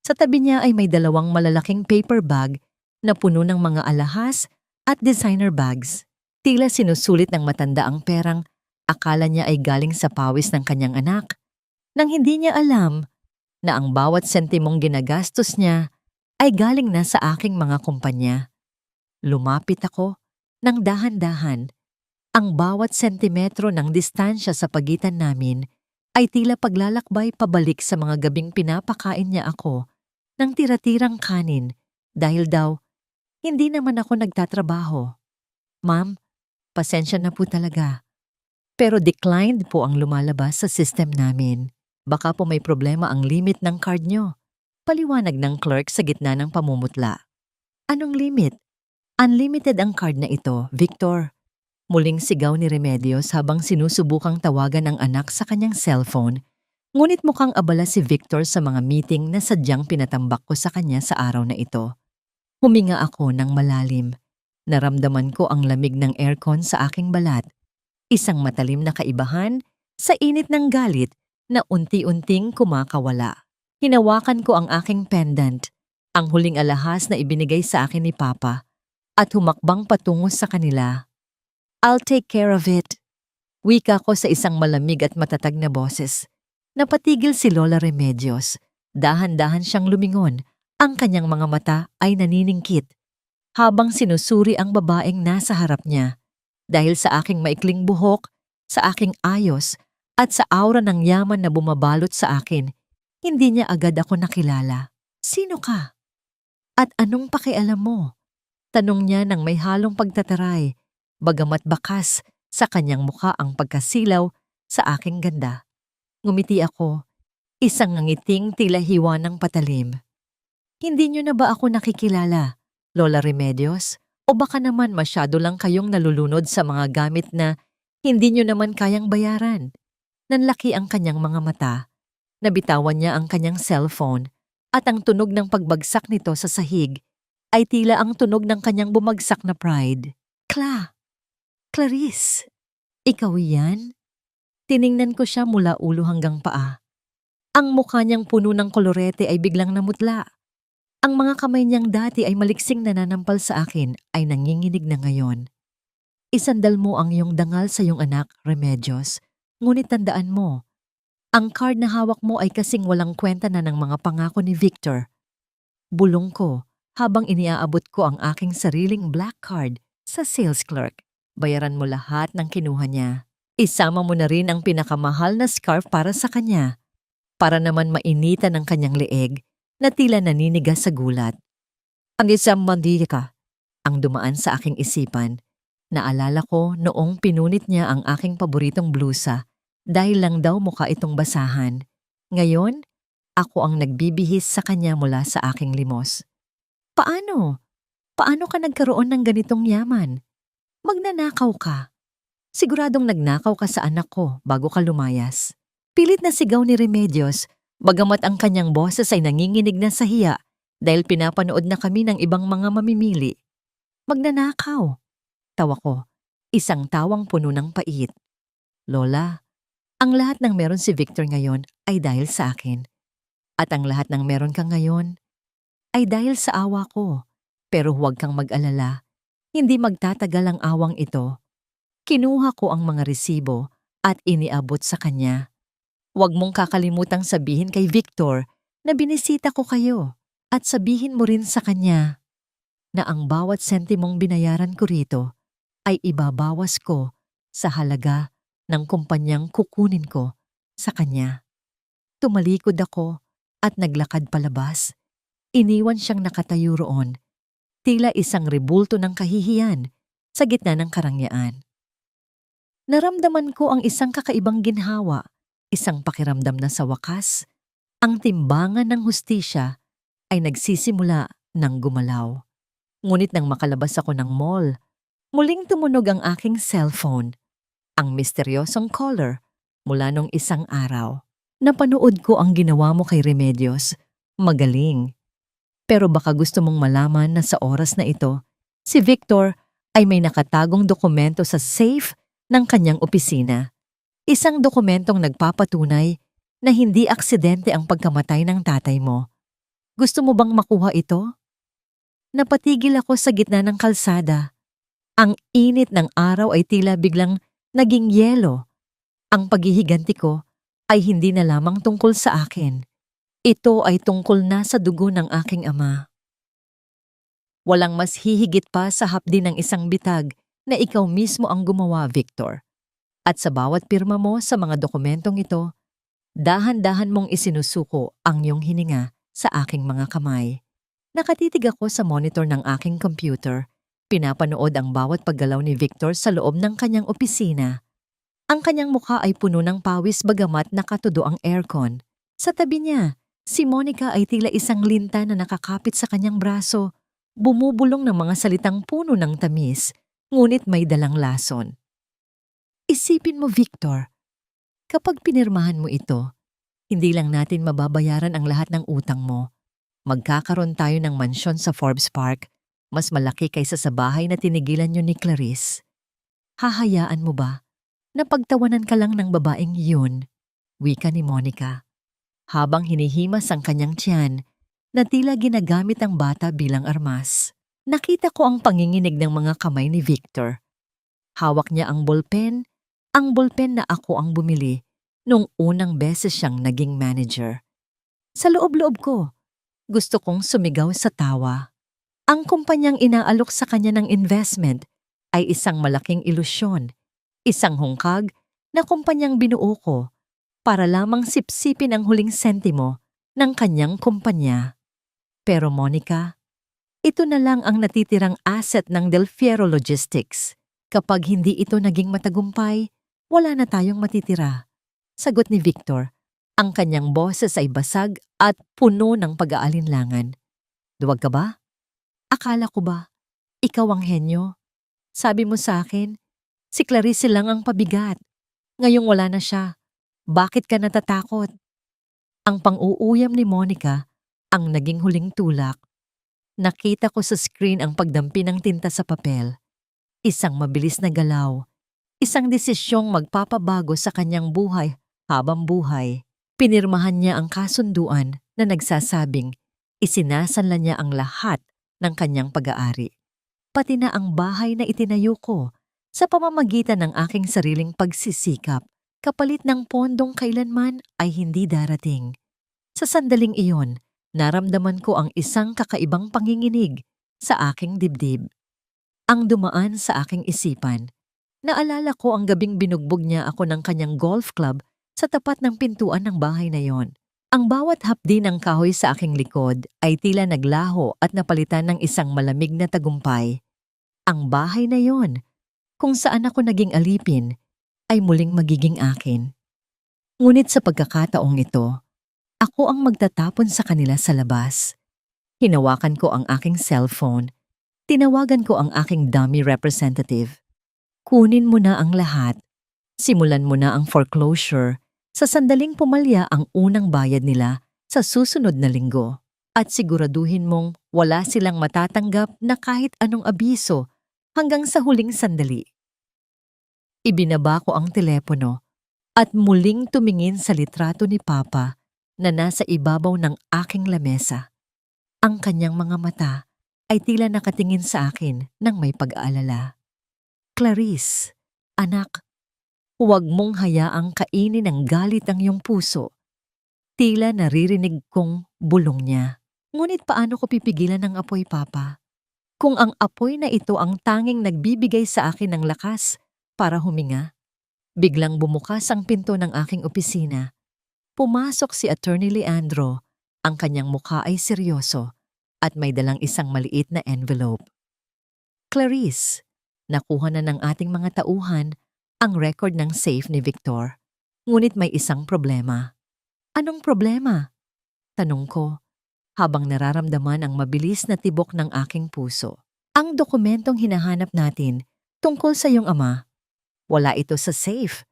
Sa tabi niya ay may dalawang malalaking paper bag na puno ng mga alahas at designer bags. Tila sinusulit ng matanda ang perang akala niya ay galing sa pawis ng kanyang anak, nang hindi niya alam na ang bawat sentimong ginagastos niya ay galing na sa aking mga kumpanya. Lumapit ako ng dahan-dahan. Ang bawat sentimetro ng distansya sa pagitan namin ay tila paglalakbay pabalik sa mga gabing pinapakain niya ako ng tira-tirang kanin dahil daw hindi naman ako nagtatrabaho. "Ma'am, pasensya na po talaga. Pero declined po ang lumalabas sa system namin. Baka po may problema ang limit ng card nyo." Paliwanag ng clerk sa gitna ng pamumutla. "Anong limit? Unlimited ang card na ito, Victor." Muling sigaw ni Remedios habang sinusubukang tawagan ang anak sa kanyang cellphone. Ngunit mukhang abala si Victor sa mga meeting na sadyang pinatambak ko sa kanya sa araw na ito. Huminga ako ng malalim. Naramdaman ko ang lamig ng aircon sa aking balat. Isang matalim na kaibahan sa init ng galit na unti-unting kumakawala. Hinawakan ko ang aking pendant, ang huling alahas na ibinigay sa akin ni Papa, at humakbang patungo sa kanila. "I'll take care of it." Wika ko sa isang malamig at matatag na boses. Napatigil si Lola Remedios. Dahan-dahan siyang lumingon. Ang kanyang mga mata ay naniningkit habang sinusuri ang babaeng nasa harap niya. Dahil sa aking maikling buhok, sa aking ayos, at sa aura ng yaman na bumabalot sa akin, hindi niya agad ako nakilala. "Sino ka? At anong pakialam mo?" Tanong niya nang may halong pagtataray, bagamat bakas sa kanyang mukha ang pagkasilaw sa aking ganda. Ngumiti ako, isang ngiting tila hiwa ng patalim. "Hindi niyo na ba ako nakikilala, Lola Remedios? O baka naman masyado lang kayong nalulunod sa mga gamit na hindi niyo naman kayang bayaran?" Nanlaki ang kanyang mga mata. Nabitawan niya ang kanyang cellphone at ang tunog ng pagbagsak nito sa sahig ay tila ang tunog ng kanyang bumagsak na pride. Clarice, ikaw yan?" Tiningnan ko siya mula ulo hanggang paa. Ang mukha niyang puno ng kolorete ay biglang namutla. Ang mga kamay niyang dati ay maliksing nananampal sa akin ay nanginginig na ngayon. "Isandal mo ang iyong dangal sa iyong anak, Remedios. Ngunit tandaan mo, ang card na hawak mo ay kasing walang kwenta na ng mga pangako ni Victor." Bulong ko habang iniaabot ko ang aking sariling black card sa sales clerk. "Bayaran mo lahat ng kinuha niya. Isama mo na rin ang pinakamahal na scarf para sa kanya, para naman mainitan ang kanyang leeg na tila naninigas sa gulat. Ang isang mandika ang dumaan sa aking isipan. Naalala ko noong pinunit niya ang aking paboritong blusa dahil lang daw mukha itong basahan. Ngayon, ako ang nagbibihis sa kanya mula sa aking limos. Paano? Paano ka nagkaroon ng ganitong yaman? Magnanakaw ka. Siguradong nagnakaw ka sa anak ko bago ka lumayas. Pilit na sigaw ni Remedios, bagamat ang kanyang boses ay nanginginig na sa hiya dahil pinapanood na kami ng ibang mga mamimili. Magnanakaw. Tawa ko, isang tawang puno ng pait. Lola, ang lahat ng meron si Victor ngayon ay dahil sa akin. At ang lahat ng meron ka ngayon ay dahil sa awa ko. Pero huwag kang mag-alala, hindi magtatagal ang awang ito. Kinuha ko ang mga resibo at iniabot sa kanya. Huwag mong kakalimutang sabihin kay Victor na binisita ko kayo at sabihin mo rin sa kanya na ang bawat sentimong binayaran ko rito ay ibabawas ko sa halaga ng kumpanyang kukunin ko sa kanya. Tumalikod ako at naglakad palabas. Iniwan siyang nakatayo roon, tila isang rebulto ng kahihiyan sa gitna ng karangyaan. Naramdaman ko ang isang kakaibang ginhawa, isang pakiramdam na sa wakas, ang timbangan ng hustisya ay nagsisimula ng gumalaw. Ngunit nang makalabas ako ng mall, muling tumunog ang aking cellphone, ang misteryosong caller mula nung isang araw. Napanood ko ang ginawa mo kay Remedios. Magaling. Pero baka gusto mong malaman na sa oras na ito, si Victor ay may nakatagong dokumento sa safe ng kanyang opisina. Isang dokumentong nagpapatunay na hindi aksidente ang pagkamatay ng tatay mo. Gusto mo bang makuha ito? Napatigil ako sa gitna ng kalsada. Ang init ng araw ay tila biglang naging yelo. Ang paghihiganti ko ay hindi na lamang tungkol sa akin. Ito ay tungkol na sa dugo ng aking ama. Walang mas hihigit pa sa hapdi ng isang bitag na ikaw mismo ang gumawa, Victor. At sa bawat pirma mo sa mga dokumentong ito, dahan-dahan mong isinusuko ang iyong hininga sa aking mga kamay. Nakatitig ako sa monitor ng aking computer. Pinapanood ang bawat paggalaw ni Victor sa loob ng kanyang opisina. Ang kanyang mukha ay puno ng pawis bagamat nakatudo ang aircon. Sa tabi niya, si Monica ay tila isang linta na nakakapit sa kanyang braso, bumubulong ng mga salitang puno ng tamis, ngunit may dalang lason. Isipin mo, Victor, kapag pinirmahan mo ito, hindi lang natin mababayaran ang lahat ng utang mo. Magkakaroon tayo ng mansyon sa Forbes Park, mas malaki kaysa sa bahay na tinigilan niyo ni Clarice. Hahayaan mo ba na pagtawanan ka lang ng babaeng yun? Wika ni Monica, habang hinihimas ang kanyang tiyan na tila ginagamit ang bata bilang armas. Nakita ko ang panginginig ng mga kamay ni Victor. Hawak niya ang ballpen na ako ang bumili nung unang beses siyang naging manager. Sa loob-loob ko, gusto kong sumigaw sa tawa. Ang kumpanyang inaalok sa kanya ng investment ay isang malaking ilusyon, isang hungkag na kumpanyang binuo ko para lamang sipsipin ang huling sentimo ng kanyang kumpanya. Pero Monica, ito na lang ang natitirang asset ng Del Fiero Logistics. Kapag hindi ito naging matagumpay, wala na tayong matitira. Sagot ni Victor, ang kanyang boses ay basag at puno ng pag-aalinlangan. Duwag ka ba? Akala ko ba, ikaw ang henyo? Sabi mo sa akin, si Clarice lang ang pabigat. Ngayong wala na siya. Bakit ka natatakot? Ang pang-uuyam ni Monica ang naging huling tulak. Nakita ko sa screen ang pagdampi ng tinta sa papel. Isang mabilis na galaw. Isang desisyong magpapabago sa kanyang buhay habang buhay. Pinirmahan niya ang kasunduan na nagsasabing isinasanla niya ang lahat ng kanyang pag-aari. Pati na ang bahay na itinayo ko sa pamamagitan ng aking sariling pagsisikap, kapalit ng pondong kailanman ay hindi darating. Sa sandaling iyon, naramdaman ko ang isang kakaibang panginginig sa aking dibdib. Ang dumaan sa aking isipan, Naalala ko ang gabing binugbog niya ako ng kanyang golf club sa tapat ng pintuan ng bahay na yon. Ang bawat hapdi ng kahoy sa aking likod ay tila naglaho at napalitan ng isang malamig na tagumpay. Ang bahay na yon, kung saan ako naging alipin, ay muling magiging akin. Ngunit sa pagkakataong ito, ako ang magtatapon sa kanila sa labas. Hinawakan ko ang aking cellphone, tinawagan ko ang aking dummy representative. Kunin mo na ang lahat. Simulan mo na ang foreclosure sa sandaling pumalya ang unang bayad nila sa susunod na linggo. At siguraduhin mong wala silang matatanggap na kahit anong abiso hanggang sa huling sandali. Ibinaba ko ang telepono at muling tumingin sa litrato ni Papa na nasa ibabaw ng aking lamesa. Ang kanyang mga mata ay tila nakatingin sa akin ng may pag-aalala. Clarice, anak, huwag mong hayaang kainin ng galit ang iyong puso. Tila naririnig kong bulong niya. Ngunit paano ko pipigilan ang apoy, Papa? Kung ang apoy na ito ang tanging nagbibigay sa akin ng lakas para huminga. Biglang bumukas ang pinto ng aking opisina. Pumasok si Attorney Leandro. Ang kanyang mukha ay seryoso at may dalang isang maliit na envelope. Clarice, nakuha na ng ating mga tauhan ang record ng safe ni Victor. Ngunit may isang problema. Anong problema? Tanong ko, habang nararamdaman ang mabilis na tibok ng aking puso. Ang dokumentong hinahanap natin tungkol sa iyong ama. Wala ito sa safe.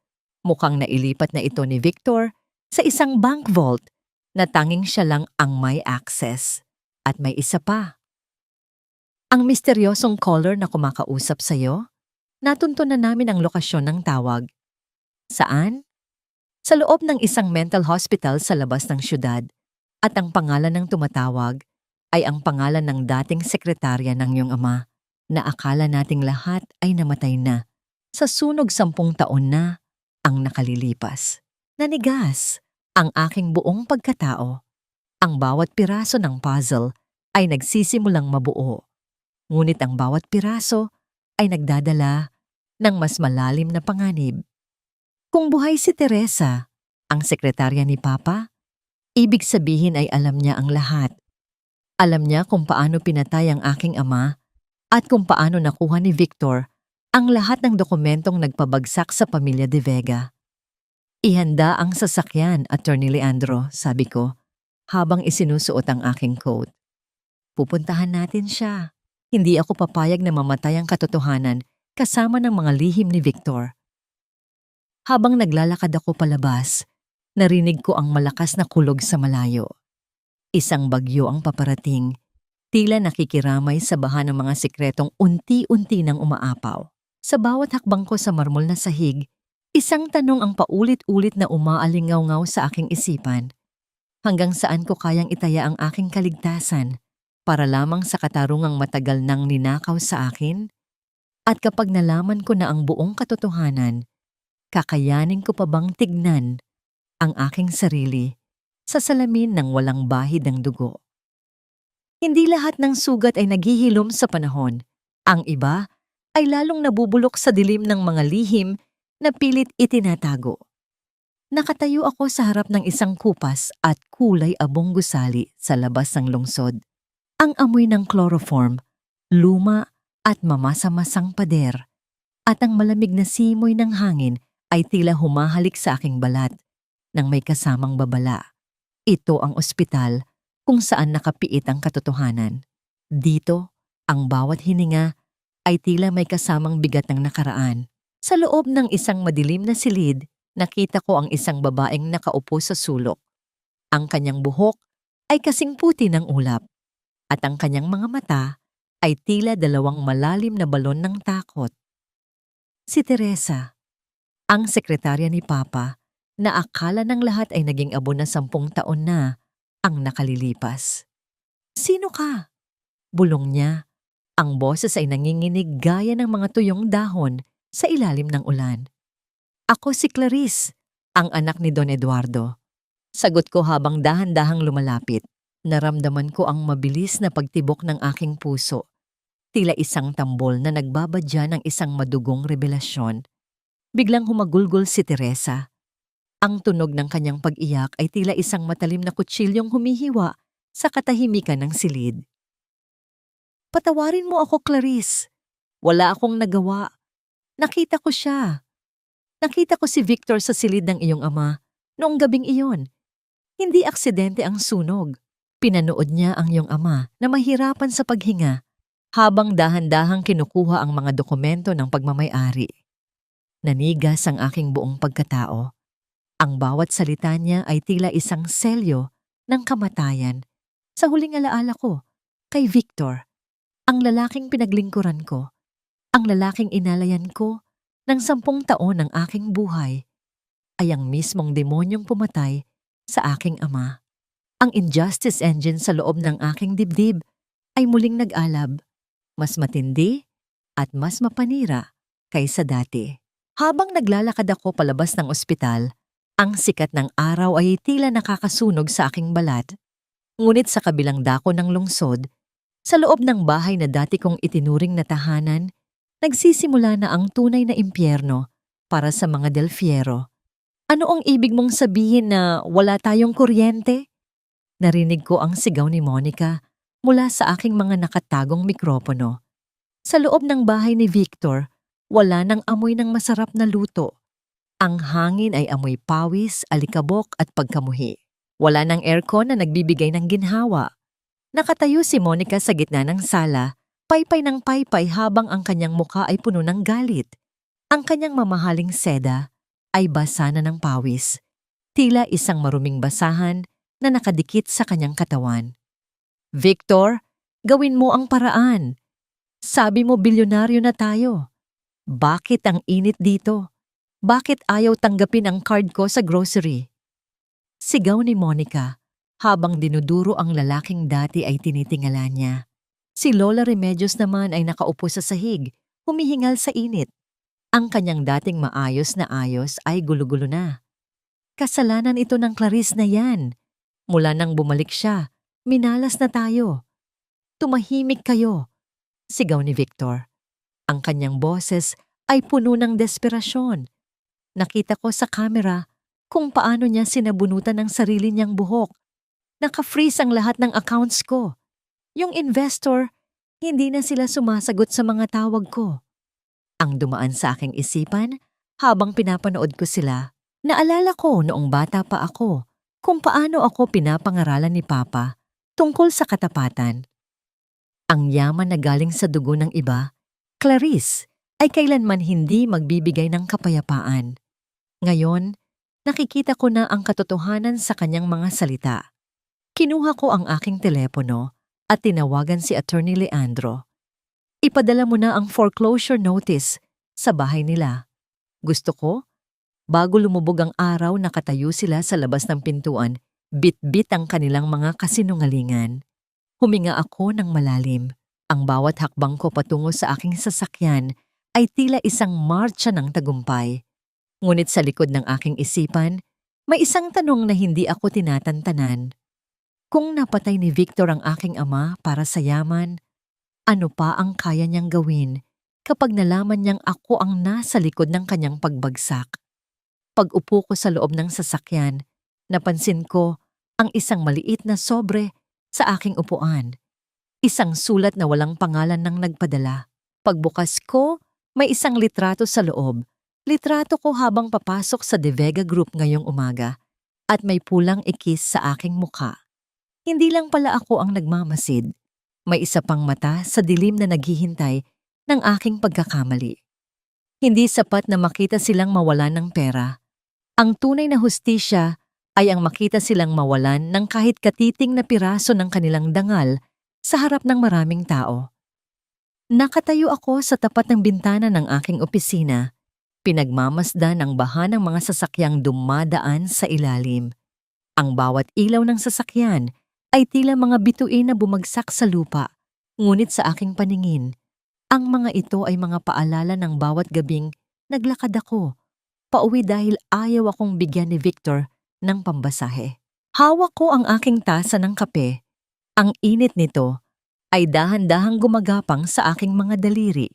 Mukhang nailipat na ito ni Victor sa isang bank vault na tanging siya lang ang may access. At may isa pa. Ang misteryosong caller na kumakausap sa'yo, natuntunan namin ang lokasyon ng tawag. Saan? Sa loob ng isang mental hospital sa labas ng syudad. At ang pangalan ng tumatawag ay ang pangalan ng dating sekretarya ng iyong ama na akala nating lahat ay namatay na. Sa sunog 10 taon na ang nakalilipas. Nanigas ang aking buong pagkatao. Ang bawat piraso ng puzzle ay nagsisimulang mabuo. Ngunit ang bawat piraso ay nagdadala ng mas malalim na panganib. Kung buhay si Teresa, ang sekretarya ni Papa, ibig sabihin ay alam niya ang lahat. Alam niya kung paano pinatay ang aking ama at kung paano nakuha ni Victor ang lahat ng dokumentong nagpabagsak sa pamilya De Vega. Ihanda ang sasakyan, Attorney Leandro, sabi ko, habang isinusuot ang aking coat. Pupuntahan natin siya. Hindi ako papayag na mamatay ang katotohanan kasama ng mga lihim ni Victor. Habang naglalakad ako palabas, narinig ko ang malakas na kulog sa malayo. Isang bagyo ang paparating, tila nakikiramay sa baha ng mga sikretong unti-unti nang umaapaw. Sa bawat hakbang ko sa marmol na sahig, isang tanong ang paulit-ulit na umaalingaw-ngaw sa aking isipan. Hanggang saan ko kayang itaya ang aking kaligtasan para lamang sa katarungang matagal nang ninakaw sa akin? At kapag nalaman ko na ang buong katotohanan, kakayanin ko pa bang tignan ang aking sarili sa salamin ng walang bahid ng dugo? Hindi lahat ng sugat ay naghihilom sa panahon. Ang iba ay lalong nabubulok sa dilim ng mga lihim na pilit itinatago. Nakatayo ako sa harap ng isang kupas at kulay abong gusali sa labas ng lungsod. Ang amoy ng chloroform, luma at mamasa-masang pader, at ang malamig na simoy ng hangin ay tila humahalik sa aking balat nang may kasamang babala. Ito ang ospital kung saan nakapiit ang katotohanan. Dito, ang bawat hininga ay tila may kasamang bigat ng nakaraan. Sa loob ng isang madilim na silid, nakita ko ang isang babaeng nakaupo sa sulok. Ang kanyang buhok ay kasing puti ng ulap, at ang kanyang mga mata ay tila 2 malalim na balon ng takot. Si Teresa, ang sekretarya ni Papa, na akala ng lahat ay naging abo na 10 taon na ang nakalilipas. Sino ka? Bulong niya. Ang boses ay nanginginig gaya ng mga tuyong dahon sa ilalim ng ulan. Ako si Clarice, ang anak ni Don Eduardo. Sagot ko habang dahan-dahang lumalapit. Naramdaman ko ang mabilis na pagtibok ng aking puso. Tila isang tambol na nagbabadya ng isang madugong revelasyon. Biglang humagulgol si Teresa. Ang tunog ng kanyang pag-iyak ay tila isang matalim na kutsilyong humihiwa sa katahimikan ng silid. Patawarin mo ako, Clarice. Wala akong nagawa. Nakita ko siya. Nakita ko si Victor sa silid ng iyong ama noong gabing iyon. Hindi aksidente ang sunog. Pinanood niya ang iyong ama na mahirapan sa paghinga habang dahan-dahang kinukuha ang mga dokumento ng pagmamay-ari. Nanigas ang aking buong pagkatao. Ang bawat salita niya ay tila isang selyo ng kamatayan. Sa huling alaala ko, kay Victor, ang lalaking pinaglingkuran ko, ang lalaking inalayan ko ng 10 taon ng aking buhay, ay ang mismong demonyong pumatay sa aking ama. Ang injustice engine sa loob ng aking dibdib ay muling nag-alab, mas matindi at mas mapanira kaysa dati. Habang naglalakad ako palabas ng ospital, ang sikat ng araw ay tila nakakasunog sa aking balat. Ngunit sa kabilang dako ng lungsod, sa loob ng bahay na dati kong itinuring na tahanan, nagsisimula na ang tunay na impyerno para sa mga Del Fiero. Ano ang ibig mong sabihin na wala tayong kuryente? Narinig ko ang sigaw ni Monica mula sa aking mga nakatagong mikropono. Sa loob ng bahay ni Victor, wala nang amoy ng masarap na luto. Ang hangin ay amoy pawis, alikabok at pagkamuhi. Wala nang aircon na nagbibigay ng ginhawa. Nakatayo si Monica sa gitna ng sala, paypay ng paypay habang ang kanyang mukha ay puno ng galit. Ang kanyang mamahaling seda ay basa na ng pawis. Tila isang maruming basahan na nakadikit sa kanyang katawan. Victor, gawin mo ang paraan. Sabi mo bilyonaryo na tayo. Bakit ang init dito? Bakit ayaw tanggapin ang card ko sa grocery? Sigaw ni Monica habang dinuduro ang lalaking dati ay tinitingala niya. Si Lola Remedios naman ay nakaupo sa sahig, humihingal sa init. Ang kanyang dating maayos na ayos ay gulo-gulo na. Kasalanan ito ng Clarice na yan. Mula nang bumalik siya, minalas na tayo. Tumahimik kayo, sigaw ni Victor. Ang kanyang boses ay puno ng desperasyon. Nakita ko sa kamera kung paano niya sinabunutan ng sarili niyang buhok. Naka-freeze ang lahat ng accounts ko. Yung investor, hindi na sila sumasagot sa mga tawag ko. Ang dumaan sa aking isipan habang pinapanood ko sila, naalala ko noong bata pa ako kung paano ako pinapangaralan ni Papa tungkol sa katapatan. Ang yaman na galing sa dugo ng iba, Clarice, ay kailanman hindi magbibigay ng kapayapaan. Ngayon, nakikita ko na ang katotohanan sa kanyang mga salita. Kinuha ko ang aking telepono at tinawagan si Attorney Leandro. Ipadala mo na ang foreclosure notice sa bahay nila. Gusto ko, bago lumubog ang araw nakatayo sila sa labas ng pintuan, bit-bit ang kanilang mga kasinungalingan. Huminga ako ng malalim. Ang bawat hakbang ko patungo sa aking sasakyan ay tila isang marcha ng tagumpay. Ngunit sa likod ng aking isipan, may isang tanong na hindi ako tinatantanan. Kung napatay ni Victor ang aking ama para sa yaman, ano pa ang kaya niyang gawin kapag nalaman niyang ako ang nasa likod ng kanyang pagbagsak? Pag-upo ko sa loob ng sasakyan, napansin ko ang isang maliit na sobre sa aking upuan. Isang sulat na walang pangalan ng nagpadala. Pagbukas ko, may isang litrato sa loob. Litrato ko habang papasok sa De Vega Group ngayong umaga at may pulang ikis sa aking mukha. Hindi lang pala ako ang nagmamasid. May isa pang mata sa dilim na naghihintay ng aking pagkakamali. Hindi sapat na makita silang mawalan ng pera. Ang tunay na hustisya ay ang makita silang mawalan ng kahit katiting na piraso ng kanilang dangal sa harap ng maraming tao. Nakatayo ako sa tapat ng bintana ng aking opisina, pinagmamasdan ang baha ng mga sasakyang dumadaan sa ilalim. Ang bawat ilaw ng sasakyan ay tila mga bituin na bumagsak sa lupa, ngunit sa aking paningin, ang mga ito ay mga paalala ng bawat gabing naglakad ako, pauwi dahil ayaw akong bigyan ni Victor ng pambasahe. Hawak ko ang aking tasa ng kape. Ang init nito ay dahan-dahang gumagapang sa aking mga daliri.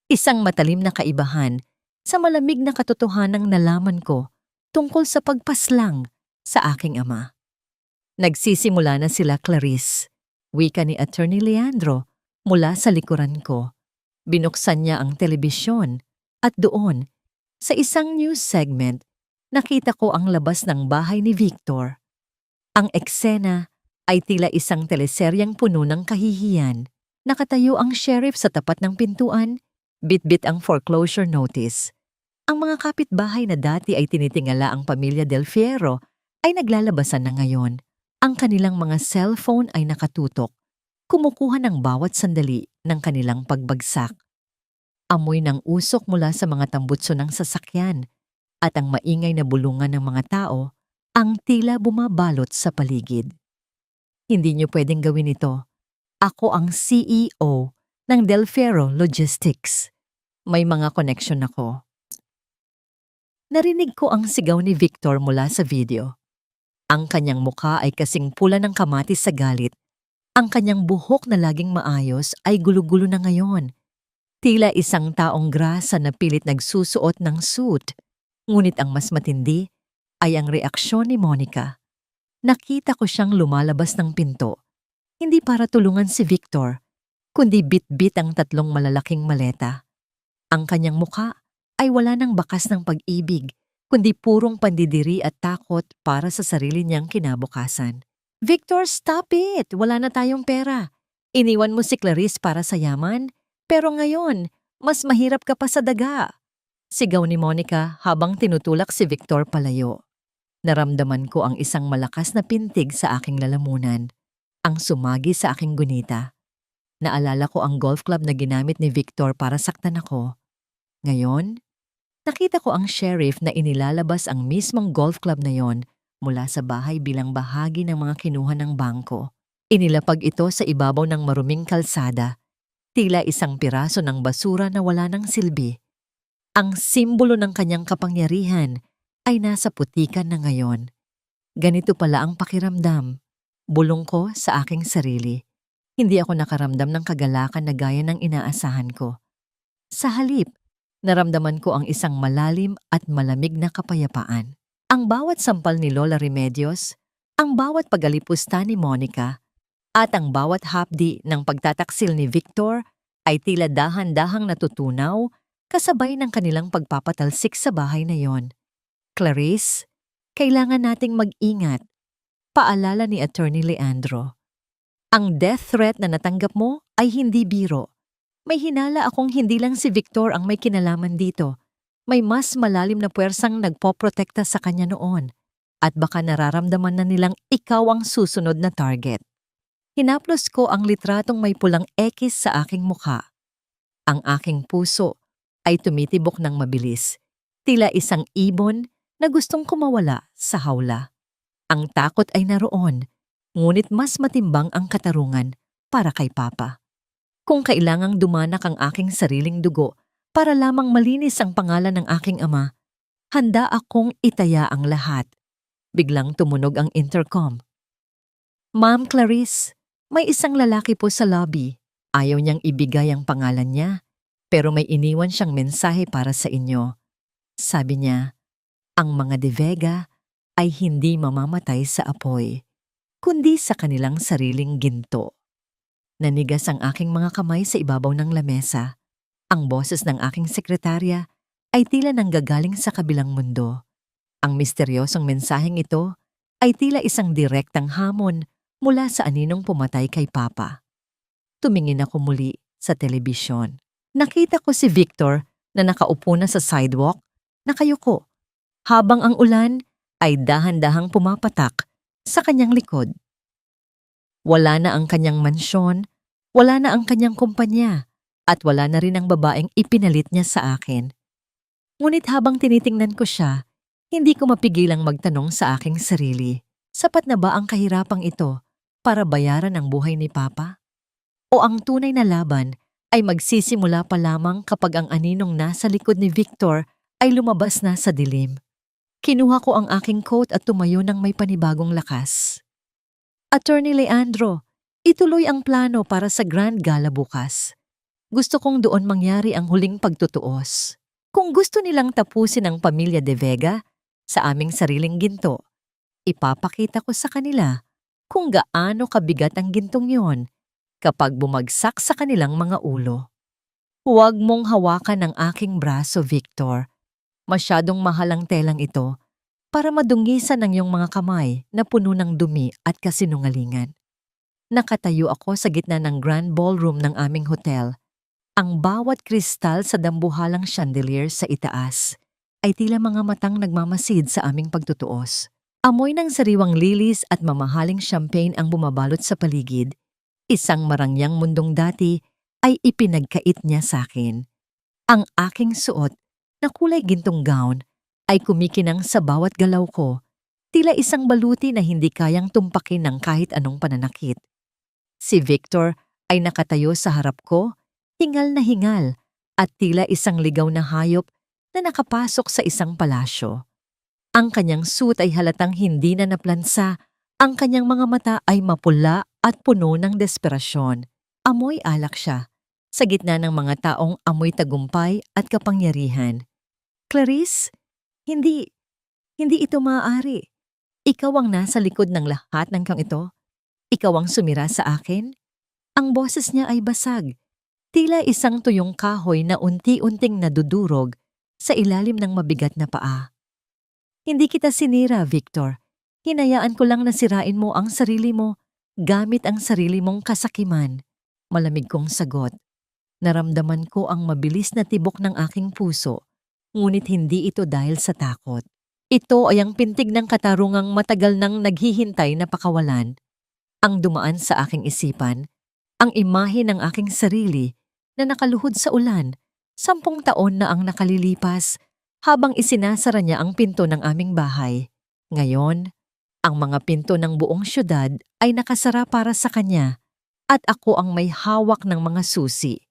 Isang matalim na kaibahan sa malamig na katotohanang nalaman ko tungkol sa pagpaslang sa aking ama. Nagsisimula na sila, Clarice, wika ni Attorney Leandro mula sa likuran ko. Binuksan niya ang telebisyon at doon, sa isang news segment, nakita ko ang labas ng bahay ni Victor. Ang eksena ay tila isang teleseryang puno ng kahihiyan. Nakatayo ang sheriff sa tapat ng pintuan, bitbit ang foreclosure notice. Ang mga kapitbahay na dati ay tinitingala ang pamilya Del Fierro ay naglalabasan na ngayon. Ang kanilang mga cellphone ay nakatutok, kumukuha ng bawat sandali ng kanilang pagbagsak. Amoy ng usok mula sa mga tambutso ng sasakyan at ang maingay na bulungan ng mga tao ang tila bumabalot sa paligid. Hindi niyo pwedeng gawin ito. Ako ang CEO ng Del Fierro Logistics. May mga connection ako. Narinig ko ang sigaw ni Victor mula sa video. Ang kanyang mukha ay kasing pula ng kamatis sa galit. Ang kanyang buhok na laging maayos ay gulo-gulo na ngayon. Tila isang taong grasa na pilit nagsusuot ng suit. Ngunit ang mas matindi ay ang reaksyon ni Monica. Nakita ko siyang lumalabas ng pinto. Hindi para tulungan si Victor, kundi bit-bit ang 3 malalaking maleta. Ang kanyang mukha ay wala ng bakas ng pag-ibig, kundi purong pandidiri at takot para sa sarili niyang kinabukasan. Victor, stop it! Wala na tayong pera. Iniwan mo si Clarice para sa yaman, pero ngayon, mas mahirap ka pa sa daga. Sigaw ni Monica habang tinutulak si Victor palayo. Naramdaman ko ang isang malakas na pintig sa aking lalamunan, ang sumagi sa aking gunita. Naalala ko ang golf club na ginamit ni Victor para saktan ako. Ngayon, nakita ko ang sheriff na inilalabas ang mismong golf club na yon mula sa bahay bilang bahagi ng mga kinuha ng bangko. Inilapag ito sa ibabaw ng maruming kalsada, tila isang piraso ng basura na wala ng silbi. Ang simbolo ng kanyang kapangyarihan ay nasa putikan na ngayon. Ganito pala ang pakiramdam. Bulong ko sa aking sarili. Hindi ako nakaramdam ng kagalakan na gaya ng inaasahan ko. Sa halip, naramdaman ko ang isang malalim at malamig na kapayapaan. Ang bawat sampal ni Lola Remedios, ang bawat pagalipusta ni Monica, at ang bawat hapdi ng pagtataksil ni Victor ay tila dahan-dahang natutunaw kasabay ng kanilang pagpapatalsik sa bahay na yon. Clarice, kailangan nating mag-ingat. Paalala ni Attorney Leandro. Ang death threat na natanggap mo ay hindi biro. May hinala akong hindi lang si Victor ang may kinalaman dito. May mas malalim na puwersang nagpoprotekta sa kanya noon. At baka nararamdaman na nilang ikaw ang susunod na target. Hinaplos ko ang litratong may pulang X sa aking mukha. Ang aking puso ay tumitibok ng mabilis. Tila isang ibon na gustong kumawala sa hawla. Ang takot ay naroon, ngunit mas matimbang ang katarungan para kay Papa. Kung kailangang dumanak ang aking sariling dugo para lamang malinis ang pangalan ng aking ama, handa akong itaya ang lahat. Biglang tumunog ang intercom. Ma'am Clarice, may isang lalaki po sa lobby. Ayaw niyang ibigay ang pangalan niya, pero may iniwan siyang mensahe para sa inyo. Sabi niya, ang mga De Vega ay hindi mamamatay sa apoy, kundi sa kanilang sariling ginto. Nanigas ang aking mga kamay sa ibabaw ng lamesa. Ang boses ng aking sekretarya ay tila nanggagaling sa kabilang mundo. Ang misteryosong mensaheng ito ay tila isang direktang hamon mula sa aninong pumatay kay Papa. Tumingin ako muli sa telebisyon. Nakita ko si Victor na nakaupo na sa sidewalk, nakayuko, habang ang ulan ay dahan-dahang pumapatak sa kanyang likod. Wala na ang kanyang mansyon, wala na ang kanyang kumpanya, at wala na rin ang babaeng ipinalit niya sa akin. Ngunit habang tinitingnan ko siya, hindi ko mapigilang magtanong sa aking sarili, sapat na ba ang kahirapang ito para bayaran ang buhay ni Papa? O ang tunay na laban ay magsisimula pa lamang kapag ang aninong nasa likod ni Victor ay lumabas na sa dilim? Kinuha ko ang aking coat at tumayo ng may panibagong lakas. Attorney Leandro, Ituloy ang plano para sa Grand Gala bukas. Gusto kong doon mangyari ang huling pagtutuos. Kung gusto nilang tapusin ang pamilya De Vega sa aming sariling ginto, ipapakita ko sa kanila kung gaano kabigat ang gintong yon kapag bumagsak sa kanilang mga ulo. Huwag mong hawakan ang aking braso, Victor. Masyadong mahal ang telang ito para madungisan ang iyong mga kamay na puno ng dumi at kasinungalingan. Nakatayo ako sa gitna ng grand ballroom ng aming hotel. Ang bawat kristal sa dambuhalang chandelier sa itaas ay tila mga matang nagmamasid sa aming pagtutuos. Amoy ng sariwang lilis at mamahaling champagne ang bumabalot sa paligid. Isang marangyang mundong dati ay ipinagkait niya sa akin. Ang aking suot na kulay gintong gown ay kumikinang sa bawat galaw ko, tila isang baluti na hindi kayang tumpakin ng kahit anong pananakit. Si Victor ay nakatayo sa harap ko, hingal na hingal at tila isang ligaw na hayop na nakapasok sa isang palasyo. Ang kanyang suit ay halatang hindi na naplansa, ang kanyang mga mata ay mapula at puno ng desperasyon. Amoy alak siya, sa gitna ng mga taong amoy tagumpay at kapangyarihan. Clarice, hindi ito maaari. Ikaw ang nasa likod ng lahat ng kang ito. Ikaw ang sumira sa akin. Ang boses niya ay basag. Tila isang tuyong kahoy na unti-unting nadudurog sa ilalim ng mabigat na paa. Hindi kita sinira, Victor. Hinayaan ko lang na sirain mo ang sarili mo gamit ang sarili mong kasakiman. Malamig kong sagot. Naramdaman ko ang mabilis na tibok ng aking puso, ngunit hindi ito dahil sa takot. Ito ay ang pintig ng katarungang matagal nang naghihintay na pakawalan. Ang dumaan sa aking isipan, ang imahe ng aking sarili na nakaluhod sa ulan, 10 taon na ang nakalilipas habang isinasara niya ang pinto ng aming bahay. Ngayon, ang mga pinto ng buong syudad ay nakasara para sa kanya at ako ang may hawak ng mga susi.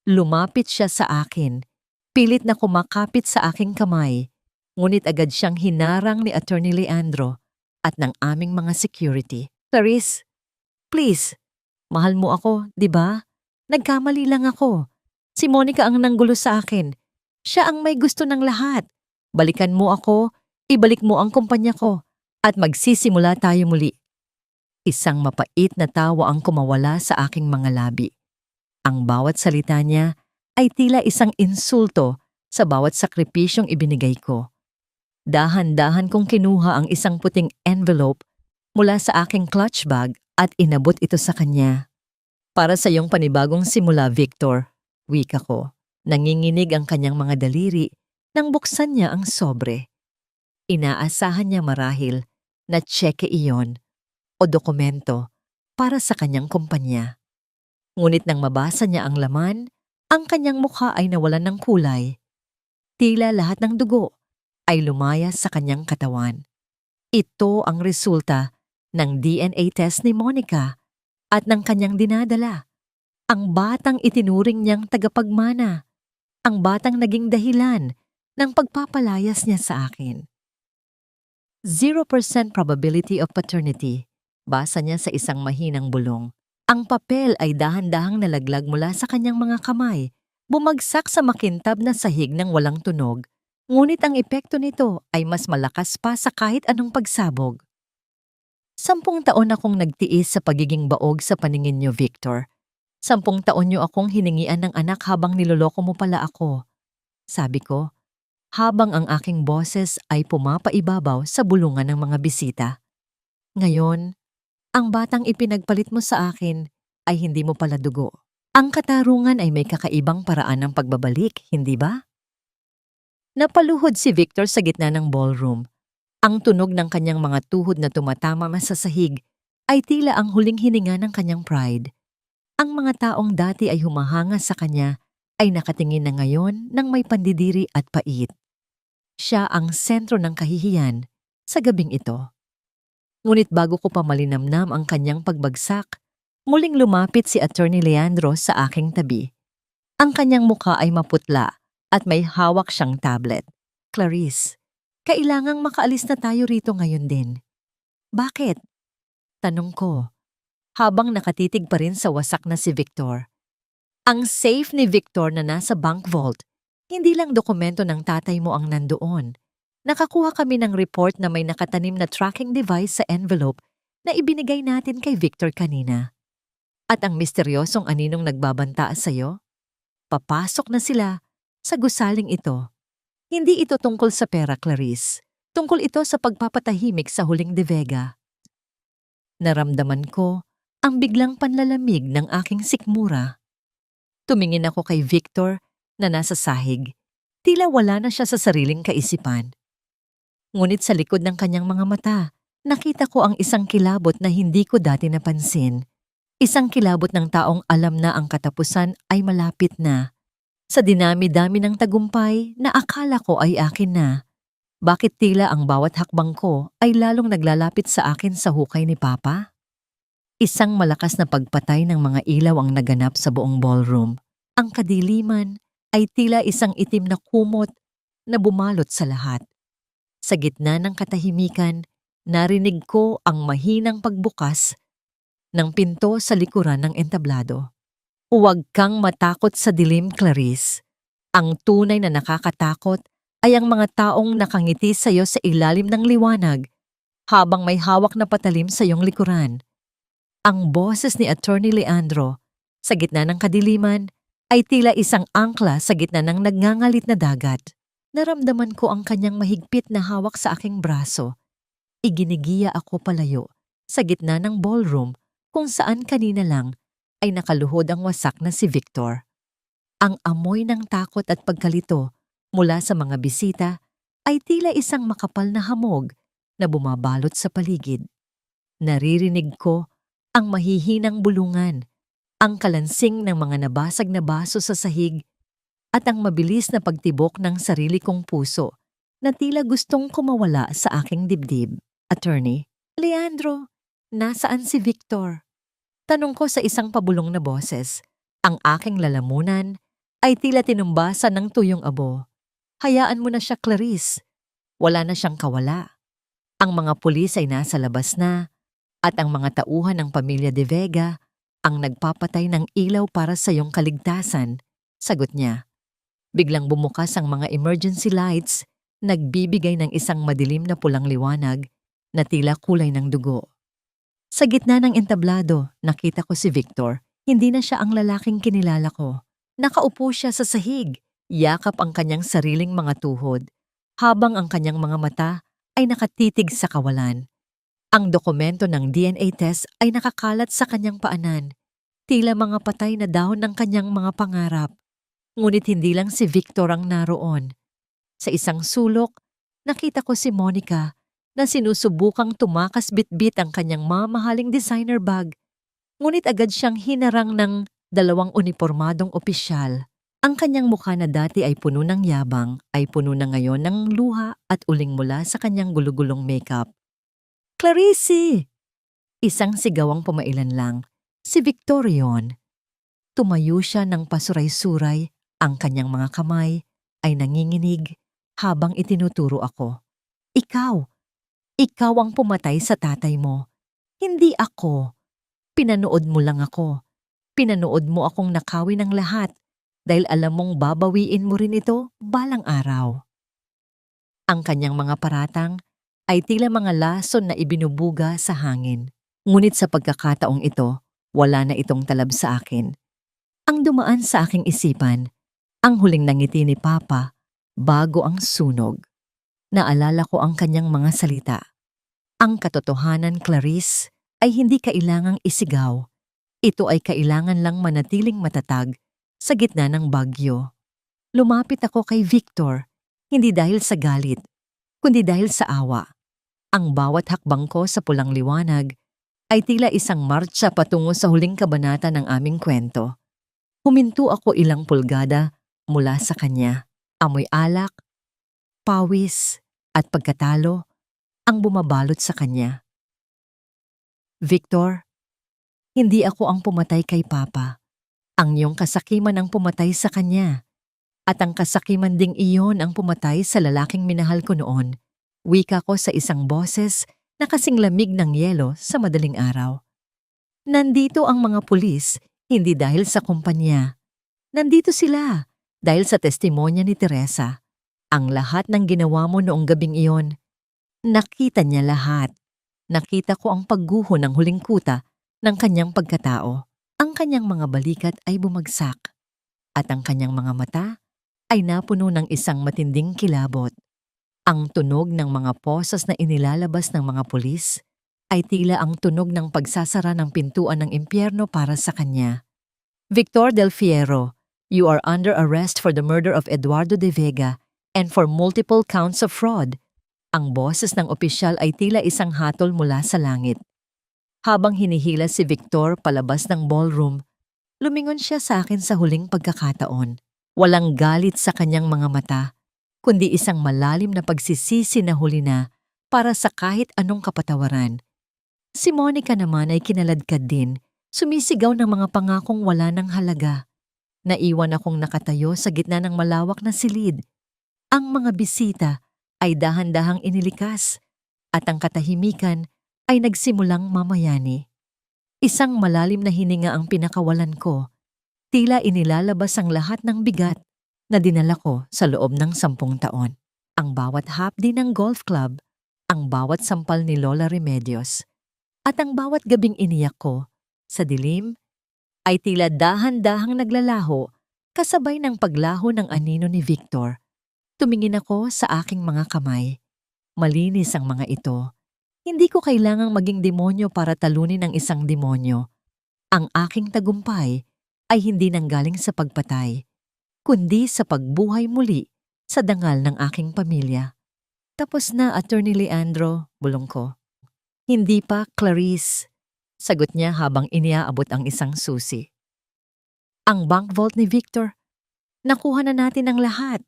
Lumapit siya sa akin, pilit na kumakapit sa aking kamay, ngunit agad siyang hinarang ni Attorney Leandro at ng aming mga security. Clarice, please, mahal mo ako, di ba? Nagkamali lang ako. Si Monica ang nanggulo sa akin. Siya ang may gusto ng lahat. Balikan mo ako, ibalik mo ang kumpanya ko, at magsisimula tayo muli. Isang mapait na tawa ang kumawala sa aking mga labi. Ang bawat salita niya ay tila isang insulto sa bawat sakripisyong ibinigay ko. Dahan-dahan kong kinuha ang isang puting envelope mula sa aking clutch bag at inabot ito sa kanya. Para sa iyong panibagong simula, Victor, wika ko. Nanginginig ang kanyang mga daliri nang buksan niya ang sobre. Inaasahan niya marahil na tseke iyon o dokumento para sa kanyang kumpanya. Ngunit nang mabasa niya ang laman, ang kanyang mukha ay nawalan ng kulay. Tila lahat ng dugo ay lumayas sa kanyang katawan. Ito ang resulta ng DNA test ni Monica at ng kanyang dinadala. Ang batang itinuring niyang tagapagmana. Ang batang naging dahilan ng pagpapalayas niya sa akin. 0% probability of paternity. Basa niya sa isang mahinang bulong. Ang papel ay dahan-dahang nalaglag mula sa kanyang mga kamay, bumagsak sa makintab na sahig ng walang tunog. Ngunit ang epekto nito ay mas malakas pa sa kahit anong pagsabog. 10 taon akong nagtiis sa pagiging baog sa paningin niyo, Victor. 10 taon niyo akong hiningian ng anak habang niloloko mo pala ako. Sabi ko, habang ang aking boses ay pumapaibabaw sa bulungan ng mga bisita. Ngayon, ang batang ipinagpalit mo sa akin ay hindi mo pala dugo. Ang katarungan ay may kakaibang paraan ng pagbabalik, hindi ba? Napaluhod si Victor sa gitna ng ballroom. Ang tunog ng kanyang mga tuhod na tumatama sa sahig ay tila ang huling hininga ng kanyang pride. Ang mga taong dati ay humahanga sa kanya ay nakatingin na ngayon ng may pandidiri at pait. Siya ang sentro ng kahihiyan sa gabing ito. Ngunit bago ko pa malinamnam ang kanyang pagbagsak, muling lumapit si Attorney Leandro sa aking tabi. Ang kanyang mukha ay maputla at may hawak siyang tablet. Clarice, kailangang makaalis na tayo rito ngayon din. Bakit? Tanong ko. habang nakatitig pa rin sa wasak na si Victor. Ang safe ni Victor na nasa bank vault, hindi lang dokumento ng tatay mo ang nandoon. Nakakuha kami ng report na may nakatanim na tracking device sa envelope na ibinigay natin kay Victor kanina. At ang misteryosong aninong nagbabanta sa'yo? Papasok na sila sa gusaling ito. Hindi ito tungkol sa pera, Clarice. Tungkol ito sa pagpapatahimik sa huling De Vega. Naramdaman ko ang biglang panlalamig ng aking sikmura. Tumingin ako kay Victor na nasa sahig. Tila wala na siya sa sariling kaisipan. Ngunit sa likod ng kanyang mga mata, nakita ko ang isang kilabot na hindi ko dati napansin. Isang kilabot ng taong alam na ang katapusan ay malapit na. Sa dinami-dami ng tagumpay na akala ko ay akin na. Bakit tila ang bawat hakbang ko ay lalong naglalapit sa akin sa hukay ni Papa? Isang malakas na pagpatay ng mga ilaw ang naganap sa buong ballroom. Ang kadiliman ay tila isang itim na kumot na bumalot sa lahat. Sa gitna ng katahimikan, narinig ko ang mahinang pagbukas ng pinto sa likuran ng entablado. Huwag kang matakot sa dilim, Clarice. Ang tunay na nakakatakot ay ang mga taong nakangiti sa iyo sa ilalim ng liwanag habang may hawak na patalim sa iyong likuran. Ang boses ni Attorney Leandro sa gitna ng kadiliman ay tila isang angkla sa gitna ng nagngangalit na dagat. Naramdaman ko ang kanyang mahigpit na hawak sa aking braso. Iginigiya ako palayo sa gitna ng ballroom kung saan kanina lang ay nakaluhod ang wasak na si Victor. Ang amoy ng takot at pagkalito mula sa mga bisita ay tila isang makapal na hamog na bumabalot sa paligid. Naririnig ko ang mahihinang bulungan, ang kalansing ng mga nabasag na baso sa sahig at ang mabilis na pagtibok ng sarili kong puso na tila gustong kumawala sa aking dibdib. Attorney, Leandro, nasaan si Victor? Tanong ko sa isang pabulong na boses. Ang aking lalamunan ay tila tinumbasan ng tuyong abo. Hayaan mo na siya, Clarice. Wala na siyang kawala. Ang mga pulis ay nasa labas na at ang mga tauhan ng pamilya De Vega ang nagpapatay ng ilaw para sa iyong kaligtasan. Sagot niya. Biglang bumukas ang mga emergency lights, nagbibigay ng isang madilim na pulang liwanag na tila kulay ng dugo. Sa gitna ng entablado, nakita ko si Victor. Hindi na siya ang lalaking kinilala ko. Nakaupo siya sa sahig, yakap ang kanyang sariling mga tuhod, habang ang kanyang mga mata ay nakatitig sa kawalan. Ang dokumento ng DNA test ay nakakalat sa kanyang paanan, tila mga patay na dahon ng kanyang mga pangarap. Ngunit hindi lang si Victor ang naroon. Sa isang sulok, nakita ko si Monica na sinusubukang tumakas bitbit ang kanyang mamahaling designer bag. Ngunit agad siyang hinarang ng dalawang unipormadong opisyal. Ang kanyang mukha na dati ay puno ng yabang ay puno na ngayon ng luha at uling mula sa kanyang gulugulong makeup. Clarice! Isang sigawang pumailan lang. Si Victor yun. Tumayo siya ng pasuray-suray, ang kanyang mga kamay ay nanginginig habang itinuturo ako. Ikaw ang pumatay sa tatay mo. Hindi ako. Pinanood mo lang ako. Pinanood mo akong nakawin ng lahat dahil alam mong babawiin mo rin ito balang araw. Ang kanyang mga paratang ay tila mga lason na ibinubuga sa hangin. Ngunit sa pagkakataong ito, wala na itong talab sa akin. Ang dumaan sa aking isipan, ang huling nangiti ni Papa bago ang sunog. Naalala ko ang kanyang mga salita. Ang katotohanan, Clarice, ay hindi kailangang isigaw. Ito ay kailangan lang manatiling matatag sa gitna ng bagyo. Lumapit ako kay Victor, hindi dahil sa galit, kundi dahil sa awa. Ang bawat hakbang ko sa pulang liwanag ay tila isang martsa patungo sa huling kabanata ng aming kwento. Huminto ako ilang pulgada mula sa kanya. Amoy alak, pawis, at pagkatalo ang bumabalot sa kanya. Victor, hindi ako ang pumatay kay Papa. Ang iyong kasakiman ang pumatay sa kanya. At ang kasakiman ding iyon ang pumatay sa lalaking minahal ko noon. Wika ko sa isang boses na kasing lamig ng yelo sa madaling araw. Nandito ang mga pulis, hindi dahil sa kumpanya. Nandito sila dahil sa testimonya ni Teresa. Ang lahat ng ginawa mo noong gabing iyon, nakita niya lahat. Nakita ko ang pagguho ng huling kuta ng kanyang pagkatao. Ang kanyang mga balikat ay bumagsak at ang kanyang mga mata ay napuno ng isang matinding kilabot. Ang tunog ng mga posas na inilalabas ng mga pulis ay tila ang tunog ng pagsasara ng pintuan ng impyerno para sa kanya. Victor Del Fierro, you are under arrest for the murder of Eduardo de Vega and for multiple counts of fraud. Ang boses ng opisyal ay tila isang hatol mula sa langit. Habang hinihila si Victor palabas ng ballroom, lumingon siya sa akin sa huling pagkakataon. Walang galit sa kanyang mga mata, kundi isang malalim na pagsisisi na huli na para sa kahit anong kapatawaran. Si Monica naman ay kinaladkad din, sumisigaw ng mga pangakong wala ng halaga. Naiwan akong nakatayo sa gitna ng malawak na silid. Ang mga bisita ay dahan-dahang inilikas at ang katahimikan ay nagsimulang mamayani. Isang malalim na hininga ang pinakawalan ko. Tila inilalabas ang lahat ng bigat na dinala ko sa loob ng 10 taon. Ang bawat hapdi ng golf club, ang bawat sampal ni Lola Remedios, at ang bawat gabing iniyak ko sa dilim ay tila dahan-dahang naglalaho kasabay ng paglaho ng anino ni Victor. Tumingin ako sa aking mga kamay. Malinis ang mga ito. Hindi ko kailangang maging demonyo para talunin ang isang demonyo. Ang aking tagumpay ay hindi nanggaling sa pagpatay, kundi sa pagbuhay muli sa dangal ng aking pamilya. Tapos na, Attorney Leandro, bulong ko. Hindi pa, Clarice, sagot niya habang iniaabot ang isang susi. Ang bank vault ni Victor, nakuha na natin ang lahat.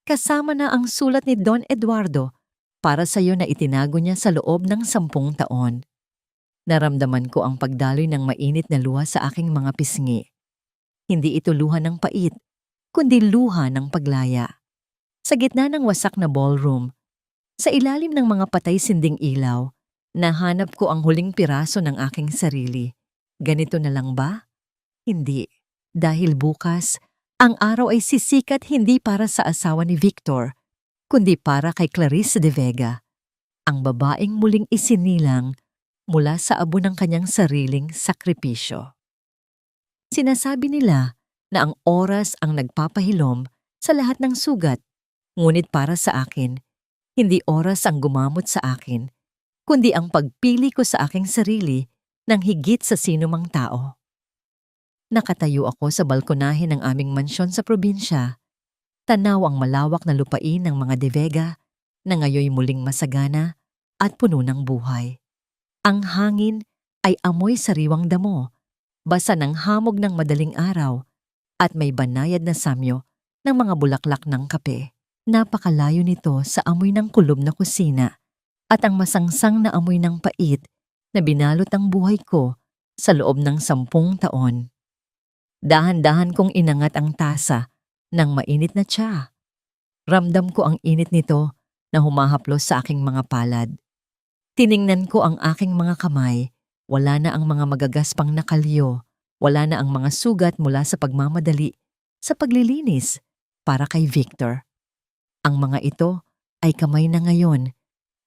Kasama na ang sulat ni Don Eduardo para sa iyo na itinago niya sa loob ng 10 taon. Naramdaman ko ang pagdaloy ng mainit na luha sa aking mga pisngi. Hindi ito luha ng pait, kundi luha ng paglaya. Sa gitna ng wasak na ballroom, sa ilalim ng mga patay sinding ilaw, nahanap ko ang huling piraso ng aking sarili. Ganito na lang ba? Hindi. Dahil bukas, ang araw ay sisikat hindi para sa asawa ni Victor, kundi para kay Clarice de Vega, ang babaeng muling isinilang mula sa abo ng kanyang sariling sakripisyo. Sinasabi nila na ang oras ang nagpapahilom sa lahat ng sugat, ngunit para sa akin, hindi oras ang gumamot sa akin, kundi ang pagpili ko sa aking sarili ng higit sa sinumang tao. Nakatayo ako sa balkonahe ng aming mansyon sa probinsya. Tanaw ang malawak na lupain ng mga De Vega na ngayoy muling masagana at puno ng buhay. Ang hangin ay amoy sariwang damo, basa ng hamog ng madaling araw at may banayad na samyo ng mga bulaklak ng kape. Napakalayo nito sa amoy ng kulob na kusina at ang masangsang na amoy ng pait na binalot ang buhay ko sa loob ng 10 taon. Dahan-dahan kong inangat ang tasa ng mainit na tsa. Ramdam ko ang init nito na humahaplos sa aking mga palad. Tiningnan ko ang aking mga kamay. Wala na ang mga magagaspang na kalyo. Wala na ang mga sugat mula sa pagmamadali, sa paglilinis para kay Victor. Ang mga ito ay kamay na ngayon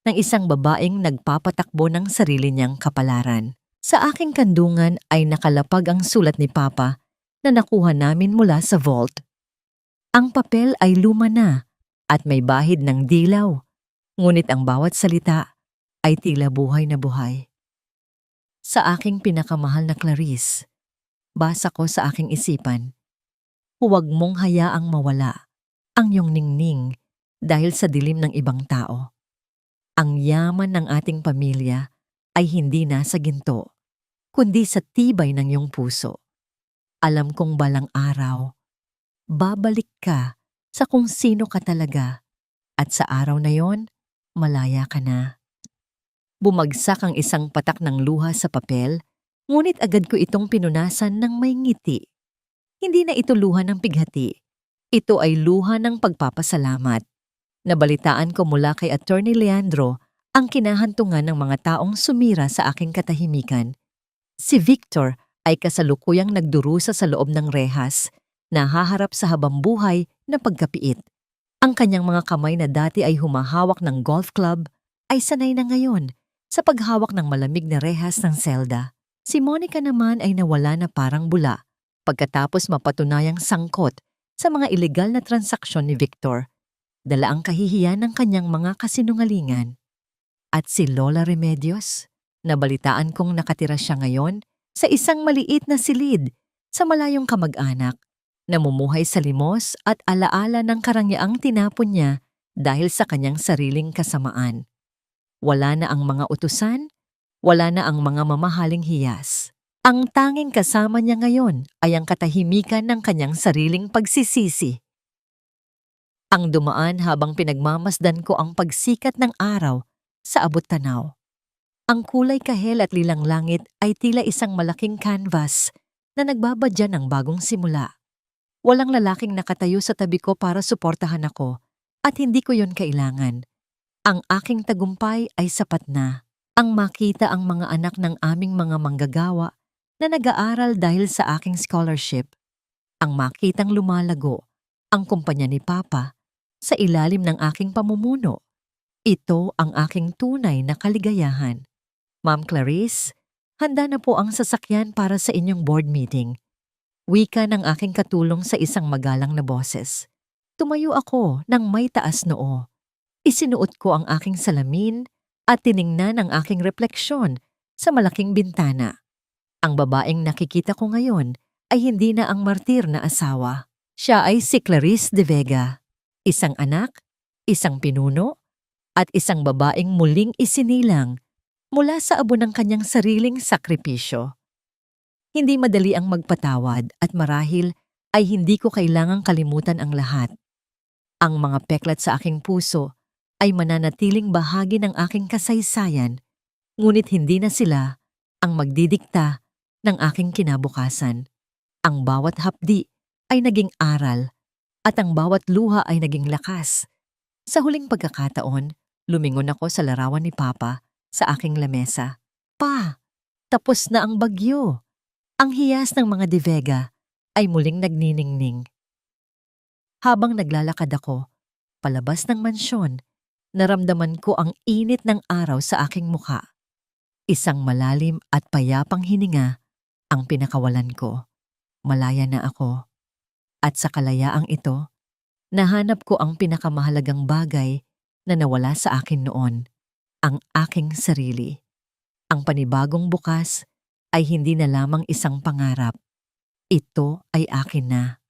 ng isang babaeng nagpapatakbo ng sarili niyang kapalaran. Sa aking kandungan ay nakalapag ang sulat ni Papa na nakuha namin mula sa vault. Ang papel ay luma na at may bahid ng dilaw, ngunit ang bawat salita ay tila buhay na buhay. Sa aking pinakamahal na Clarice, basa ko sa aking isipan, huwag mong hayaang mawala ang iyong ningning dahil sa dilim ng ibang tao. Ang yaman ng ating pamilya ay hindi nasa ginto, kundi sa tibay ng iyong puso. Alam kong balang araw, babalik ka sa kung sino ka talaga at sa araw na yon, malaya ka na. Bumagsak ang isang patak ng luha sa papel, ngunit agad ko itong pinunasan ng may ngiti. Hindi na ito luha ng pighati. Ito ay luha ng pagpapasalamat. Nabalitaan ko mula kay Attorney Leandro ang kinahantungan ng mga taong sumira sa aking katahimikan. Si Victor ay kasalukuyang nagdurusa sa loob ng rehas, nahaharap sa habambuhay na pagkapiit. Ang kanyang mga kamay na dati ay humahawak ng golf club ay sanay na ngayon sa paghawak ng malamig na rehas ng selda. Si Monica naman ay nawala na parang bula pagkatapos mapatunayang sangkot sa mga ilegal na transaksyon ni Victor. Dala ang kahihiyan ng kanyang mga kasinungalingan. At si Lola Remedios, nabalitaan kong nakatira siya ngayon sa isang maliit na silid sa malayong kamag-anak, namumuhay sa limos at alaala ng karangyaang tinapon niya dahil sa kanyang sariling kasamaan. Wala na ang mga utusan, wala na ang mga mamahaling hiyas. Ang tanging kasama niya ngayon ay ang katahimikan ng kanyang sariling pagsisisi. Ang dumaan habang pinagmamasdan ko ang pagsikat ng araw sa abot tanaw. Ang kulay kahel at lilang langit ay tila isang malaking canvas na nagbabadya ng bagong simula. Walang lalaking nakatayo sa tabi ko para suportahan ako at hindi ko yon kailangan. Ang aking tagumpay ay sapat na. Ang makita ang mga anak ng aming mga manggagawa na nag-aaral dahil sa aking scholarship. Ang makitang lumalago ang kumpanya ni Papa sa ilalim ng aking pamumuno. Ito ang aking tunay na kaligayahan. Ma'am Clarice, handa na po ang sasakyan para sa inyong board meeting. Wika ng aking katulong sa isang magalang na boses. Tumayo ako ng may taas noo. Isinuot ko ang aking salamin at tiningnan ang aking refleksyon sa malaking bintana. Ang babaeng nakikita ko ngayon ay hindi na ang martir na asawa. Siya ay si Clarice de Vega, isang anak, isang pinuno, at isang babaeng muling isinilang mula sa abo ng kanyang sariling sakripisyo. Hindi madali ang magpatawad at marahil ay hindi ko kailangang kalimutan ang lahat. Ang mga peklat sa aking puso ay mananatiling bahagi ng aking kasaysayan, ngunit hindi na sila ang magdidikta ng aking kinabukasan. Ang bawat hapdi ay naging aral at ang bawat luha ay naging lakas. Sa huling pagkakataon, lumingon ako sa larawan ni Papa sa aking lamesa. Pa, tapos na ang bagyo. Ang hiyas ng mga de Vega ay muling nagniningning. Habang naglalakad ako, palabas ng mansyon, naramdaman ko ang init ng araw sa aking mukha. Isang malalim at payapang hininga ang pinakawalan ko. Malaya na ako. At sa kalayaang ito, nahanap ko ang pinakamahalagang bagay na nawala sa akin noon, ang aking sarili. Ang panibagong bukas ay hindi na lamang isang pangarap. Ito ay akin na.